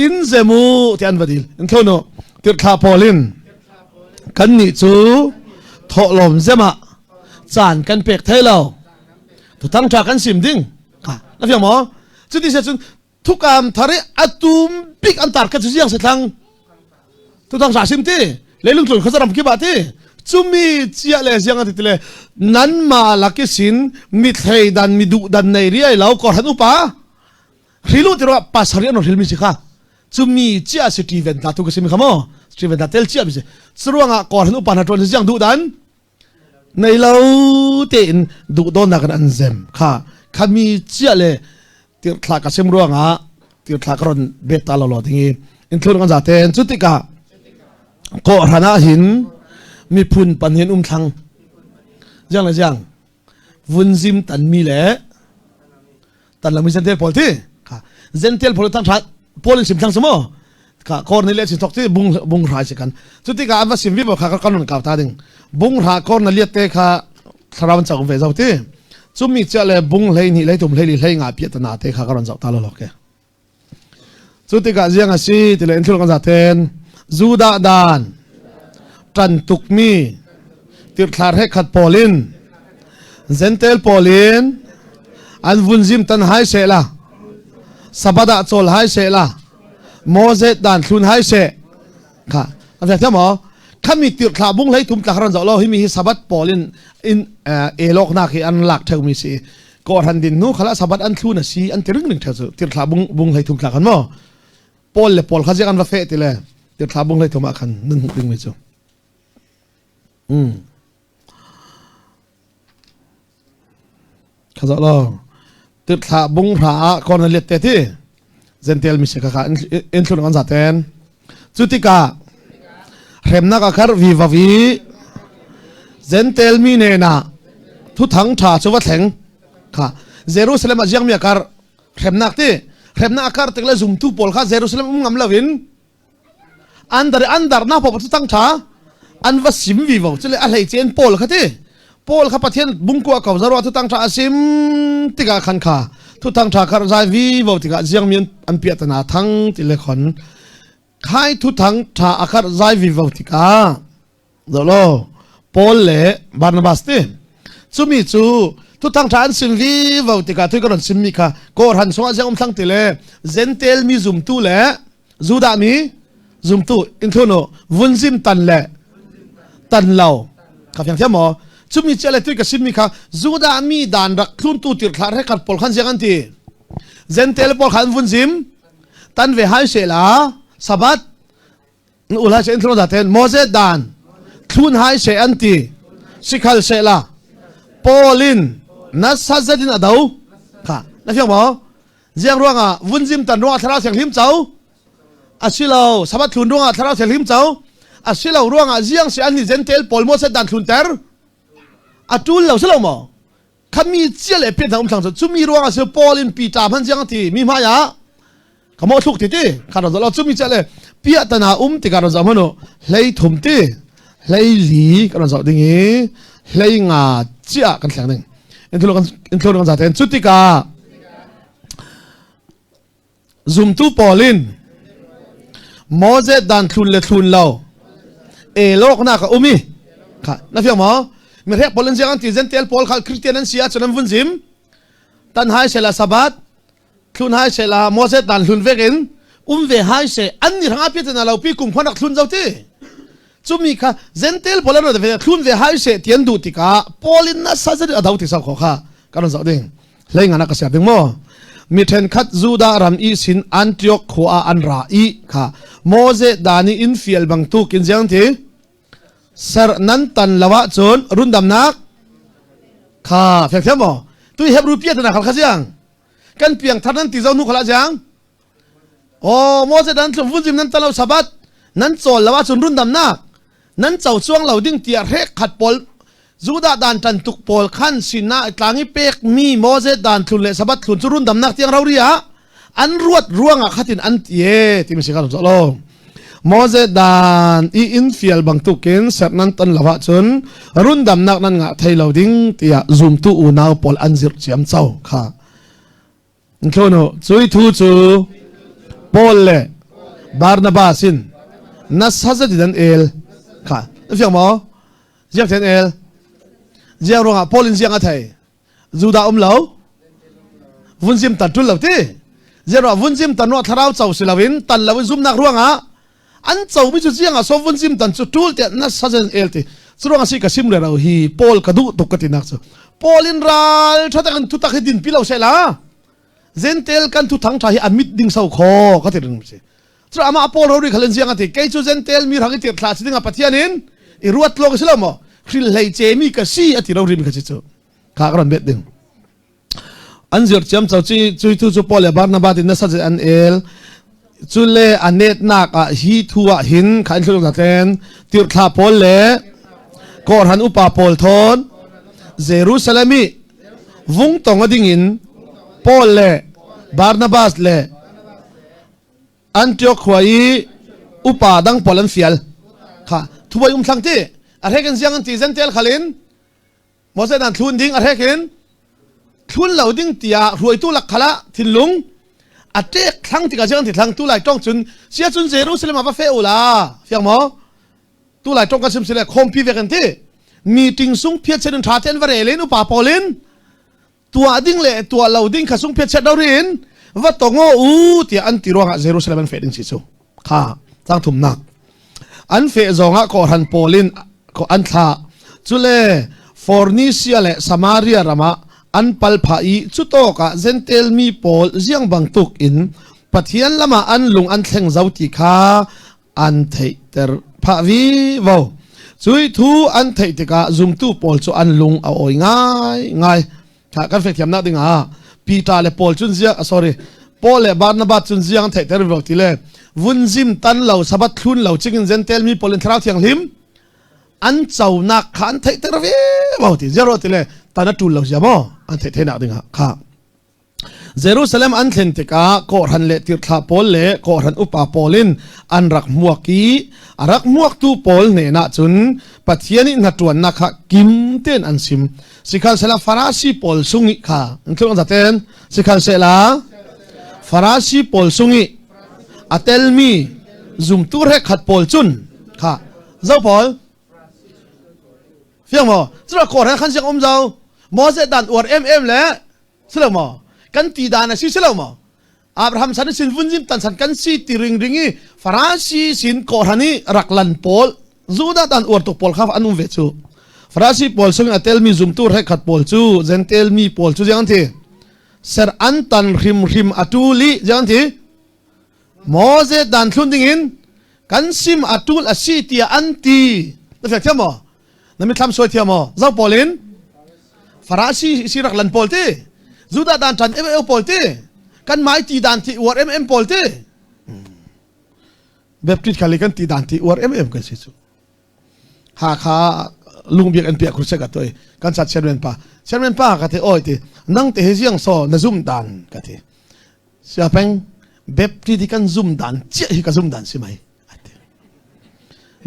Speaker 1: in zemu te an vadil in thono tir kha polin kan ni chu tholom zema chan kan pek thailo tu tang tha kan sim ding ka la fiang mo chu ti se chun thukam thare atum big an tar ka chu jiang se thang tu tang sa sim ti leilung tlon khasaram ki ba ti chumi chia le jiang ati tile nan ma lakisin mi thei dan mi du dan nei ri ai lau ko hanu pa rilu tiro pasari no rilmi sikha chumi chia Steven ta tu ka sim khamo Steven ta tel chia bi se suruanga ko hanu pa na tron jiang du dan nei lau te in du don na kan an zem kha khami chia le tir thla ka sim ruanga tir thla karon beta lo lo dingi in thlon kan za ten chutika ko rana hin mi phun pan hin thang jang la jang vun zim tan mi le tan la mi sentel pol ti ka zentel pol tan tha pol sim thang samo ka kor ni le sin tok ti bung ra se kan chuti ka ava sim vi bo kha ka kanun ka ta ding bung ra kor na liet te kha tharawan chang ve zau ti chumi cha le bung lei ni lei tum lei li lei nga pi ta na te kha karon zau ta lo ke chuti ka jiang a si ti le en thul kan za ten zuda dan tran tuk mi tir thlar he khat polin zentel polin an vunzim tan hai se la sabada chol hai se la moze dan thun hai se kha avek thamo khami tir thla bung lei tum tla ran zo lo hi mi sabat polin in elok na khi an lak theu mi si ko han din nu khala sabat an thun a si an tiring ring theu tir thla bung lei tum tla kan mo pol le pol khaje an va fe ti le tir thla bung lei tum a khan nun ding mi chu khá rõ lo tự thả bung thả con là liệt tệ thì zentel mi se ka in thun kan za ten chutika remna ka khar vi va vi zentel mi ne na thu thang tha chuwa thleng kha Jerusalem a jiang mi akar remnak ti remna akar tekla zum tu pol kha Jerusalem ngam lawin andar na po thu tang tha an va sim vi vo chule a lei chen pol kha ti pol kha pathian bung ko ka zaro thu tang tha sim tika khan kha thu tang tha khar zai vi vo tika jiang min an pia ta na thang ti le khon khai thu tang tha akhar zai vi vo tika dolo pol le Barnabas ti chumi chu thu tang tha an sim vi vo tika thu ka ron sim mi kha ko han so jang thang ti le zentel mi zum tu le zuda mi zum tu in thono vunzim tan le tan lau ka fyang thiam mo chumi chale tu ka sim mi kha zuda mi dan rak thun tu tir thar he khat pol khan jang an ti zentel pol khan vunzim tan ve hai se la sabat ula chen thro da ten moze dan thun hai se an ti sikhal se la polin na sajadin adau kha na fyang mo jiang ruanga vunzim tan ruanga thara siang him chau asilo sabat thun ruanga thara siang him chau asilo ruanga jiang se an ni zentel pol moze dan thun ter atul lo selo mo khami chiale pe thang thang chumi ruanga se polin pi ta phan jiang ti mi ma ya kamo thuk ti ti khana zo lo chumi chale pia tana ti ka ro za mano lei thum ti lei li ka ro zo dingi lei nga chia kan thlang ding in thlo kan za ten chutika zum tu polin moze dan thun le thun lo e lok na ka umi kha na fiang mo mi rek polin jiang ti zentel pol khal christian an sia chunam vunzim tan hai sela sabat thun hai sela moze dan thun vekin ve hai se an ni ranga pi tena lo pi kum khonak thun zau ti chumi kha zentel polano de thun ve hai se tian du ti ka polin na sajari adau ti sa kho kha karon zau ding lenga na ka sia ding mo mi then khat zuda ram i sin Antioch khua an ra i kha moze dani in fiel bang tu kin jiang ti sar nan tan lawa chon rundam nak kha phek thiam mo tu heb rupia ta khal kha jiang kan piang thanan ti zau nu khala jiang o moze dan tlum vunjim nan talaw sabat nan chol lawa chon rundam nak nan chau chuang lo ding tia rek khat pol zuda dan tan tuk pol khan sina tlangi pek mi moze dan thun le sabat thun churun dam nak tiang rawria an ruat ruanga khatin an tie ti mi sikal zo lo มอเสดานอินฟิลบังตุกินเสร็จนั้นตันละวะจนรุ่นดำนักนั้นงะไทยเราดิ้งเตียซุมตูอูนาวปอลอันซิรเจียมเจ้าค่ะนั่นคือโนจุยทูจูปอลเล่บาร์นาบาสินนัสฮัซดิดันเอลค่ะนั่นฟังมั้ยเจียงเทนเอลเจียงรองอ่ะปอลินเจียงอ่ะไทยจูดาเหลาวุ้นซิมตัดจุลเหลาที่เจียงรอวุ้นซิมตัดนวดทาราวเจ้าสิลาวินตัดเหลาซุมนักร่วงอ่ะอันเจ้าไม่จุดเจียงอ่ะโซวุ้นซิมตันจุดทูลเตนัสฮัซดินเอลที่สุดว่าสิกสิมเรเราฮีปอลกระดูตุกกตินักสุปอลินรัลถ้าแต่กันทุตักให้ดินพิลาเสละเซนเทลกันทุทั้งชายอมิดดิ้งเสาคอก็ติดนึงสิสุดอามาปอลเราดิขลันเจียงอ่ะที่แกจูเซนเทลมีทางที่ติดคลาสดิ้งอ่ะปัทยานินอิรัวตโลกสิละมั้งคือเลยเจมี่ก็ซีอ่ะที่เราริมกันสิจุข้ากรันเบ็ดดึงอันเสียจำเจ้าจีจุยทูจูปอลบาร์นาบาตินัสฮัซดินเอลจุเลอันเนตนักอ่ะฮีทัวหินขันสุดนักเต้นติดคลาปอลเล่กอรันอุปาปอลทอนเยรูซาเล็มีวุ้งตองอดิ่งินปอลเล่บาร์นาบาสเล่อันติโอควายอุปาดังปอลันฟิลค่ะทุบไปสังที่อะไรกันเสียงกันที่เซนเทลขลินมอเสดันทุนดิ้งอะไรกันทุนเหล่าดิ้งตียรวยตุลักขละทินลุงอัดเจ๊ครั้งที่กระเจิงที่ทางตุลายจ้องจุนเสียจุนเยรูซาเล็มมาเฟอุลาเฟียงหมอตุลายจ้องกันซิมเสลคอมพิเวกันที่มีติงซุงเพียรเชนทาเทนวาเรลินอุปาปอลินตัวดิ้งเล่ตัวเหล่าดิ้งขซุงเพียรเชดาวรินว่าตงอูที่อันติรวงเยรูซาเล็มเฟดิงชิซูข้าตั้งทุ่มนักอันเฟจงะก็หันปอลินก็อันท่าจุเลฟอร์นิเซียและสมาเรียรามาอันปัลพายจุโตกะเซนเทลมีปอลเจียงบังตุกอินปัทยันละมาอันลุงอันเทงเจ้าติข้าอันเทเตอร์พาวีวาวจุยทูอันเทติกาซุมตูปอลจูอันลุงเอาโอยง่ายง่ายถ้ากันเฟกเทียมนักดิ่งอ่ะปีตาเลปอลจุนเซียsorryปอลเลบาร์นาบัตจุนเซียงเทเตอร์บอกทีเล่วุ้นซิมตันเหล่าสะบัดทุนเหล่าจิงเซนเทลมีปอลินทราวเทียงหิมอันเจ้านักขันเทเตอร์วีวาวที่เจรอทีเล่ตานทุนเหล่าเสียบ่อันเทเทนักดิ่งอ่ะค่ะเยรูซาเล็มอันเทนติกาโกรันเลติร์ทาปอลเลโกรันอุปาปอลินอันรักมัวกีรักมัวตูปอลเนน่าจุนปัทยานินัตวันนักกิมเตนอันซิมสิคัลเซลาฟาราซีปอลซุงิค่ะนั่นคืออันจัดเต็นสิคัลเซลาฟาราซีปอลซุงิอัตเตลมีซุมตูเรขัดปอลจุนค่ะเจ้าปอลเฟียงมั้งจุดโกรันขันเสียงเจ้ามอเสดันอวดเล่สลามกันตีดานะสิสลามอับราฮัมสันสินฟุนจิมตันสันกันสิตีริงฟาราซีสินโกรันีรักลันปอลจูดาดันอวดตุปอลข้าอันนุ่มเวชูฟาราซีปอลซึ่งอัตเตลมีซุมตูเรขัดปอลจูเซนเทลมีปอลจูยังทีเซอร์อันตันริมอัตูลียังทีมอเสดันทุนดิ่งกันซิมอัตูลอาซีตีอันตีนั่นเป็นเทียมนั่นไม่ทำสวยเทียมเจ้าปอลินฟาราซีสิรักลันปอลทีจูดาดันจันปอลทีกันไม้ตีดันที่วอร์ปอลทีแบบที่เขาเรียกกันตีดันที่วอร์กันสิจูหาข้าลุงเบียกันเปียกครุเซกัตตัวกันสัตว์เชนเวนป้ากันที่โอ้ยที่นั่งที่เฮียงโซนซุ่มดันกันที่เสียเป็นแบบที่กันซุ่มดันเจ้าที่กันซุ่มดันใช่ไหม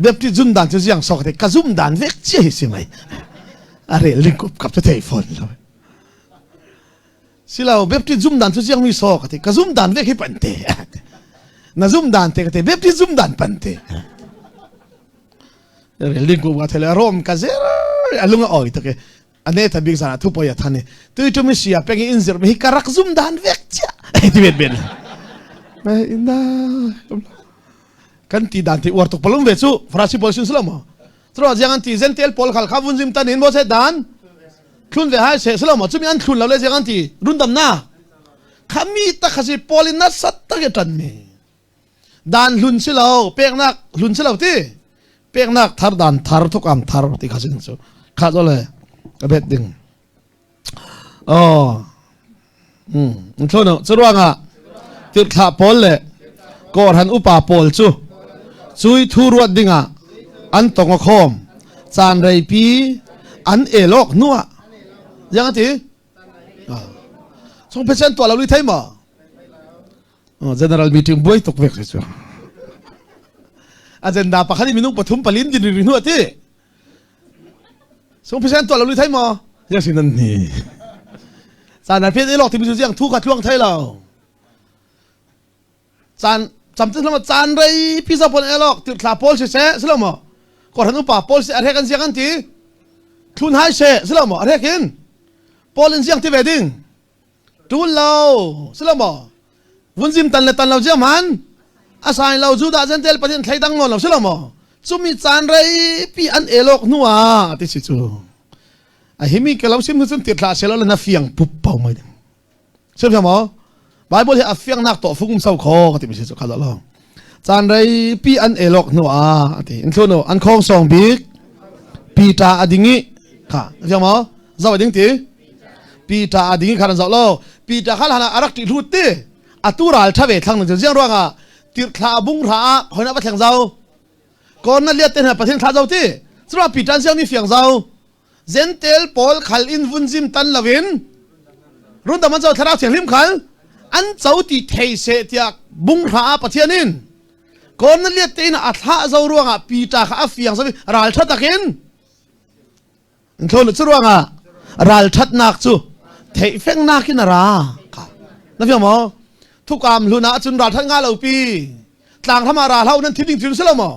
Speaker 1: แบบที่ซุ่มดันที่เฮียงโซกันที่กันซุ่มดันเวกเจ้าใช่ไหมอะไรลิงก์กับเทเลโฟนเลยสิเราแบบที่ซุ่มดันที่เฮียงมีโซกันที่กันซุ่มดันเวกให้ปันเตะน่าซุ่มดันเตะกันที่แบบที่ซุ่มดันปันเตะลิงก์กับเทเลโรมกันเซอร์ลุงอ๋อยตัวแกอันนี้ถ้าบิ๊กสารทุบไปทันเนี่ยตัวที่ไม่เสียเป็นอินเซอร์ไม่ให้การรักซุ่มดันเวกเจ้าที่เบ็ดไม่น่ากันที่ดันที่วัดตุกพลุงเวชูฟราซิปอลชินสลามตรวจยังที่เซนเทลพอลขัลข้าวุ้นซิมตันเห็นบ่เสดันคลุนเวหายเสสลามจุดมีอันคลุนเราเลยยังที่รุ่นดำหน้าขามีตะขัดพอลินัสสัตตะเกตันมีดันลุนสิเราเปียกนักลุนสิเราที่เปียกนักทาร์ดันทาร์ทุกอันทาร์ที่ขัดสินสุขัดอะไรกระเบ็ดดึงอ๋อนั่นเนาะจุดว่างอ่ะจุดขาปอลเลยก็หันอุปาปอลจุยทูรวดดึงอ่ะอันตงคอมจานไรปีอันเอลอกนัวยังไงที่สองเปอร์เซ็นต์ตัวเราลุยไทยมั้งgeneral meeting บ่อยตกเวกเลยจ้ะ agenda pa kani minung pathum palin din rinu ati so present to la lui thai mo ya sinan ni san na phe lok ti mi jiang thu kha thuang thai lao san cham tin lama chan rei pizza pon elok ti thla pol se selamo ko thanu pa pol se are kan siang an ti thun hai se selamo are kin pol in siang ti wedding tu lao selamo vun jim tan le tan lao jam han asai lao ju da jen tel patin thlai dang non lao selamo chumi chan rei pi an elok nuwa ti si chu a himi ke lau sim nu chun ti thla selo na fiang pup pau mai ding sem mo bible he a fiang nak to fugum sau kho ka ti mi chu khala lo chan rei pi an elok nuwa ati in thlo an khong song bik pi ta adingi kha sem mo zaw ding ti pi ta adingi khan zaw lo pi ta khala na arak ti lut ti atural thawe thang nu jiang ronga ti thla bung ra hoina ba thang zaw kon na liat ten ha pathin thla zaw ti chura pi tan siang ni fiang zaw zentel pol khal in vunjim tan lawin run da man chaw thara thiang lim khal an chaw ti thei se tiak bung ra pathianin kon na liat tein a thla zaw ruanga pi ta kha afiang sabi ral tha takin thon churuanga ral that nak chu thei feng nakin ra ka na fiang mo thukam luna chun ral that nga lo pi tlang thama ra lau nan thiding thil selamo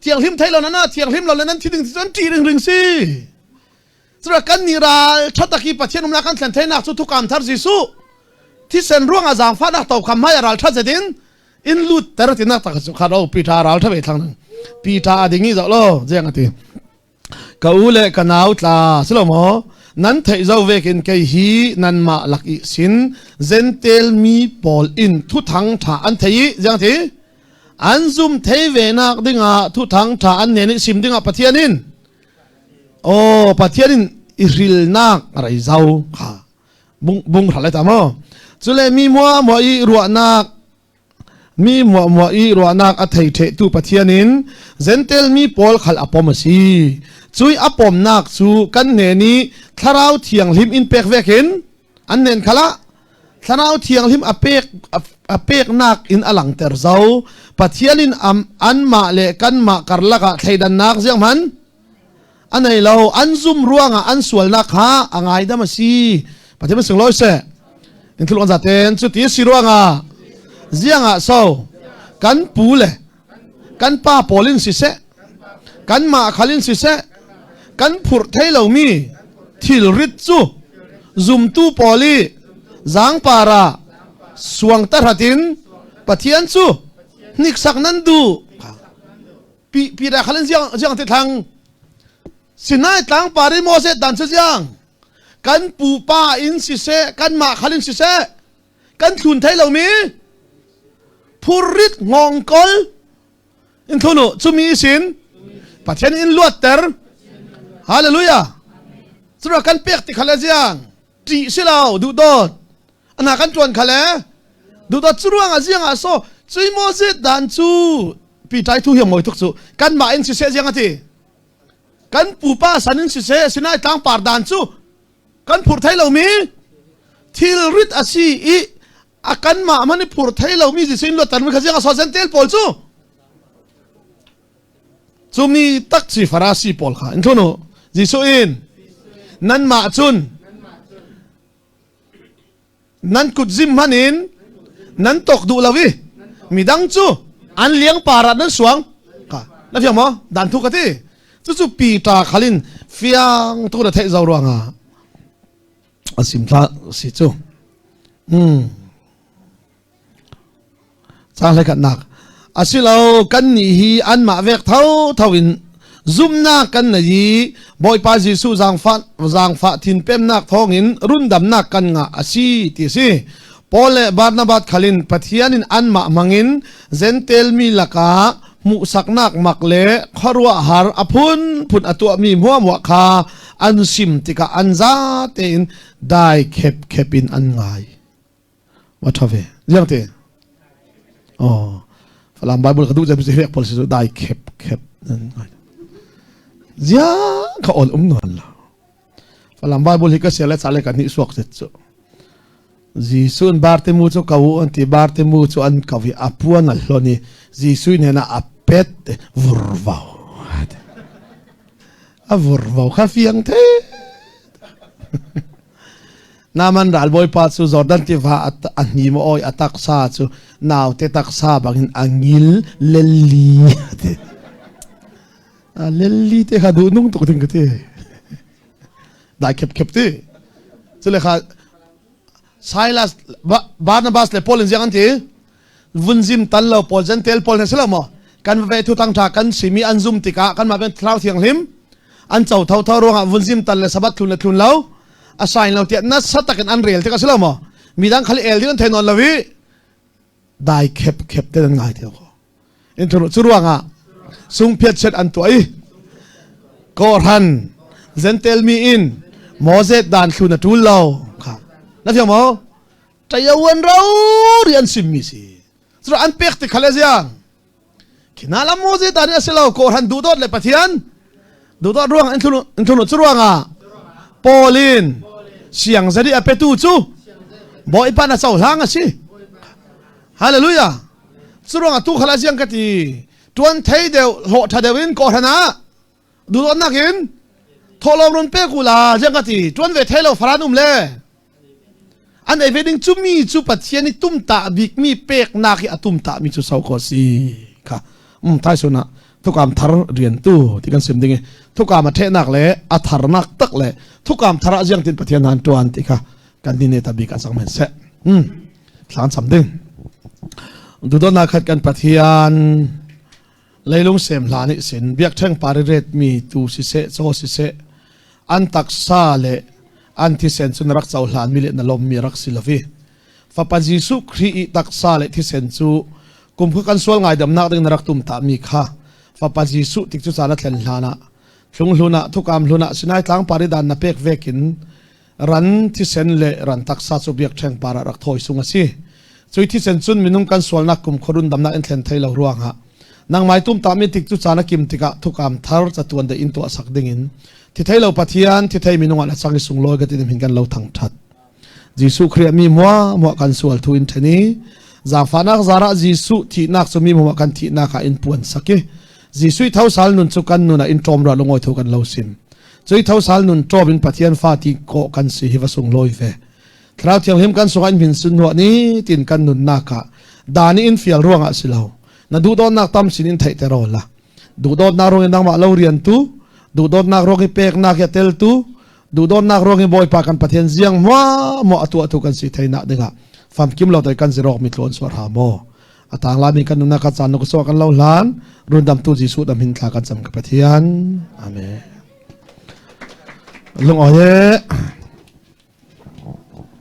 Speaker 1: thiang lim thai lo na thiang lim lo nan thiding chon ti ring si chura kan ni ral thataki pathian umla kan thlen thaina chu thukam thar jisu thi sen ruanga jang fa na to kham mai ral tha jedin in lut tar ti na ta chu kharo pi tha ral tha ve thlang pi tha adingi zo lo jeng ati ka ule kanau tla slomo nan thei zo vekin ke hi nan ma laki sin zentel mi pol in thu thang tha an thei jang thi an zum thei ve nak dinga thu thang tha an ne ni sim dinga pathianin o pathianin iril nak rai zau kha bung thalai ta mo chule mi mo i ruwa nak mi mo i ruwa nak a thei the tu pathianin zentel mi pol khal apom si chui apom nak chu kan ne ni tharau thiang lim in pek vekin an nen khala tharau thiang lim apek nak in alang ter zau pathianin an ma le kan ma karlaka theidan nak jiang man anei lo an zum ruanga an sual nak ha angai da ma si pathian sing loi se in thul on zaten chu ti si ruanga jianga so kan pu le kan pa polin si se kan ma khalin si se kan phur thailo mi thil rit chu zum tu poli zang para suang tar hatin pathian chu nik sak nan du pi ra khalin jiang te thang sinai tlang pari mo se dan chu jiang kan pu pa in si se kan ma khalin si se kan thun thailo mi phurit ngong kol in thunu chumi sin pathian in luat ter hallelujah chura kan pek ti khala jiang ti silau du dot ana kan chuan khale du dot churuang a jiang a so chui mo se dan chu pi tai thu hiam moi thuk chu kan ma in si se jiang ati kan pu pa sanin si se sinai tang par dan chu kan phur thai lo mi thil rit asi i akan ma mani phur thai lo mi ji sin lo tan mi kha jiang a so zen tel pol chu chumi tak chi farasi pol kha in thono jisu in nan ma chun nan kut jim manin nan tok du lawi midang chu an liang para nan suang ka na fiang mo dan thu ka ti chu pi ta khalin fiang tu da thei zo ruanga asim tha si chu chang lai ka nak asilo kan ni hi an ma vek thawin zoomna kan na yi boy pa jisu jang fa thin pem nak thongin rundam nak kan nga asi ti si pole barnabat khalin pathianin an ma mangin zentel mi laka mu saknak makle kharwa har aphun phun atua mi muwa kha an sim tika anja te in dai khepin an ngai wathave jang te oh falam bible ka du ja bi vek pol si dai khep an ngai ja ka ol non la falam bible hi ka sele chale ka ni suak set chu jisun barte mu chu kau anti barte mu chu an kawi apuan al hloni jisu ne na เป็ดวุรวาววุรวาวข้าเฟียงเทนามันรัลบอยปัสสุจอดันที่ว่าอันนี้มอยอัตักซาสุนาวเตตักซาบางอินอังิลเลลลีเลลลีเตขาดูนุ่งตุกติงกเตได้เข็บเตสุเลขาไซลัสบาร์นาบัสเลปอลอินยังอันที่วุ้นซิมตันเลปอลเซนเทลปอลเนี่ยสลามอกันไปทุตังจากกันสิมีอันซุมติกะกันมาเป็นทราวเทียงหิมอันเจ้าเท่ารงอ่ะวุ้นซิมตันเลสบัดทุนทุนแล้วอาศัยเราเตียนัดสัตตะกันอันเรียลที่กันสลามอมีดังขัลเอลที่กันเทนอนลวีได้เข็บเตนังไงเดียวก็อินทรุสุรวงอ่ะซุงเพียรเช็ดอันตัวอีกอรันเซนเทลมีอินโมเสสดานทุนทุนเราค่ะนั่นที่มั้งใจยาวันเราเรียนซิมมิสิสุดอันเป็กติขัลเลเซียงขณะละโมเสสดานเนี่ยสิเรากอรันดูดอดเลยปะเทียนดูดอดร่วงอินทรุสุรวงอ่ะปอลินเสียงจะได้อภิตูจูบ่อยปานะเจ้าหลังอ่ะสิฮาเลลูยาสุรวงอ่ะตุขลาเสียงกะตีตวนไทยเดียวโหทัดเดวินกอรันนะดูดอดนักอินทอลอมรุนเปกุลาเสียงกะตีตวนเวทเทลฟรานุมเล่อันไอเวดิงจุมีจุปัจเจนี่ตุ้มตาบิกมีเป็กนักอัตุมตามีจุสาวกอสีค่ะท้ายสุดนะทุกการทาร์เรียนตู้ที่กันเสมดิ้งทุกการมาเทนักเล่อัธารนักตักเล่ทุกการทาร์ยังติดปฏิญาณตัวอันติค่ะกันดินเนตบิกันสังเมนเสหลานสามดิ้งดูต้นนักขัดกันปฏิญาณเลยลุงเสมหลานิสินเบียกแท่งปาริเรตมีตูสิเสโซสิเสอันตักซาเลอันที่เซนสุนรักเจ้าหลานมิเลนลมมีรักสิลวีฟาปาจิสุครีตักซาเลที่เซนซูกุมคือกันส่วนไงดำนักดึงนรักตุมตามีค่ะฟาปาจิสุติกจุสารเทนลานะชุงลุนะทุกคำลุนะสินายทางปาริดานนับเอกเวกินรันที่เซนเลรันตักซาสุเบียกแทงปาระรักถอยสุงสีจุยที่เซนซุนมินุมกันส่วนนักกุมขรุนดำนักเอ็นเทนไทยเราร่วงฮะนางไม้ตุมตามีติกจุสารกิมติกะทุกคำทาร์จะตัวเดอินตัวสักดิ่งที่ไทยเราปฏิญาณที่ไทยมีนงอันสังกิสุงลอยกันที่หินกันเราทั้งทัดยิสุครีมีมัวกันส่วนทุอินเทนีจางฟานักซาระยิสุที่นักสมีมัวกันที่นักอินปวนสักยิสุเท่าสารนุนสุกันนุนอินตรอมระลงอยทุกันเราซิมจุยเท่าสารนุนตรอมอินปฏิญาณฟาติโกกันสิฮิวสุงลอยเวคราวที่หิมกันสุกันหินสุนหัวนี้ตินกันนุนนักดานีอินฟิลร่วงอัสิลาวนาดูดอนนักตั้มสินินไทยเตโรละดูดอนนักรองนักมาเลาเรียนตูดูดอนนักรองเปกนักเตลตูดูดอนนักรองบอยปากันปฏิญาณเสียงมัวตัวกันสิไทยนักเด็กฟาร์มกิมเราแต่กันสิรอกมิตรล้นสวรหาโมอาตางลามีกันนุนักจันนุกสวกันเล่าล้านรุ่นดำตูจิสุดำหินทากันจำกับปฏิญาณอาเมนลงอ๋อเย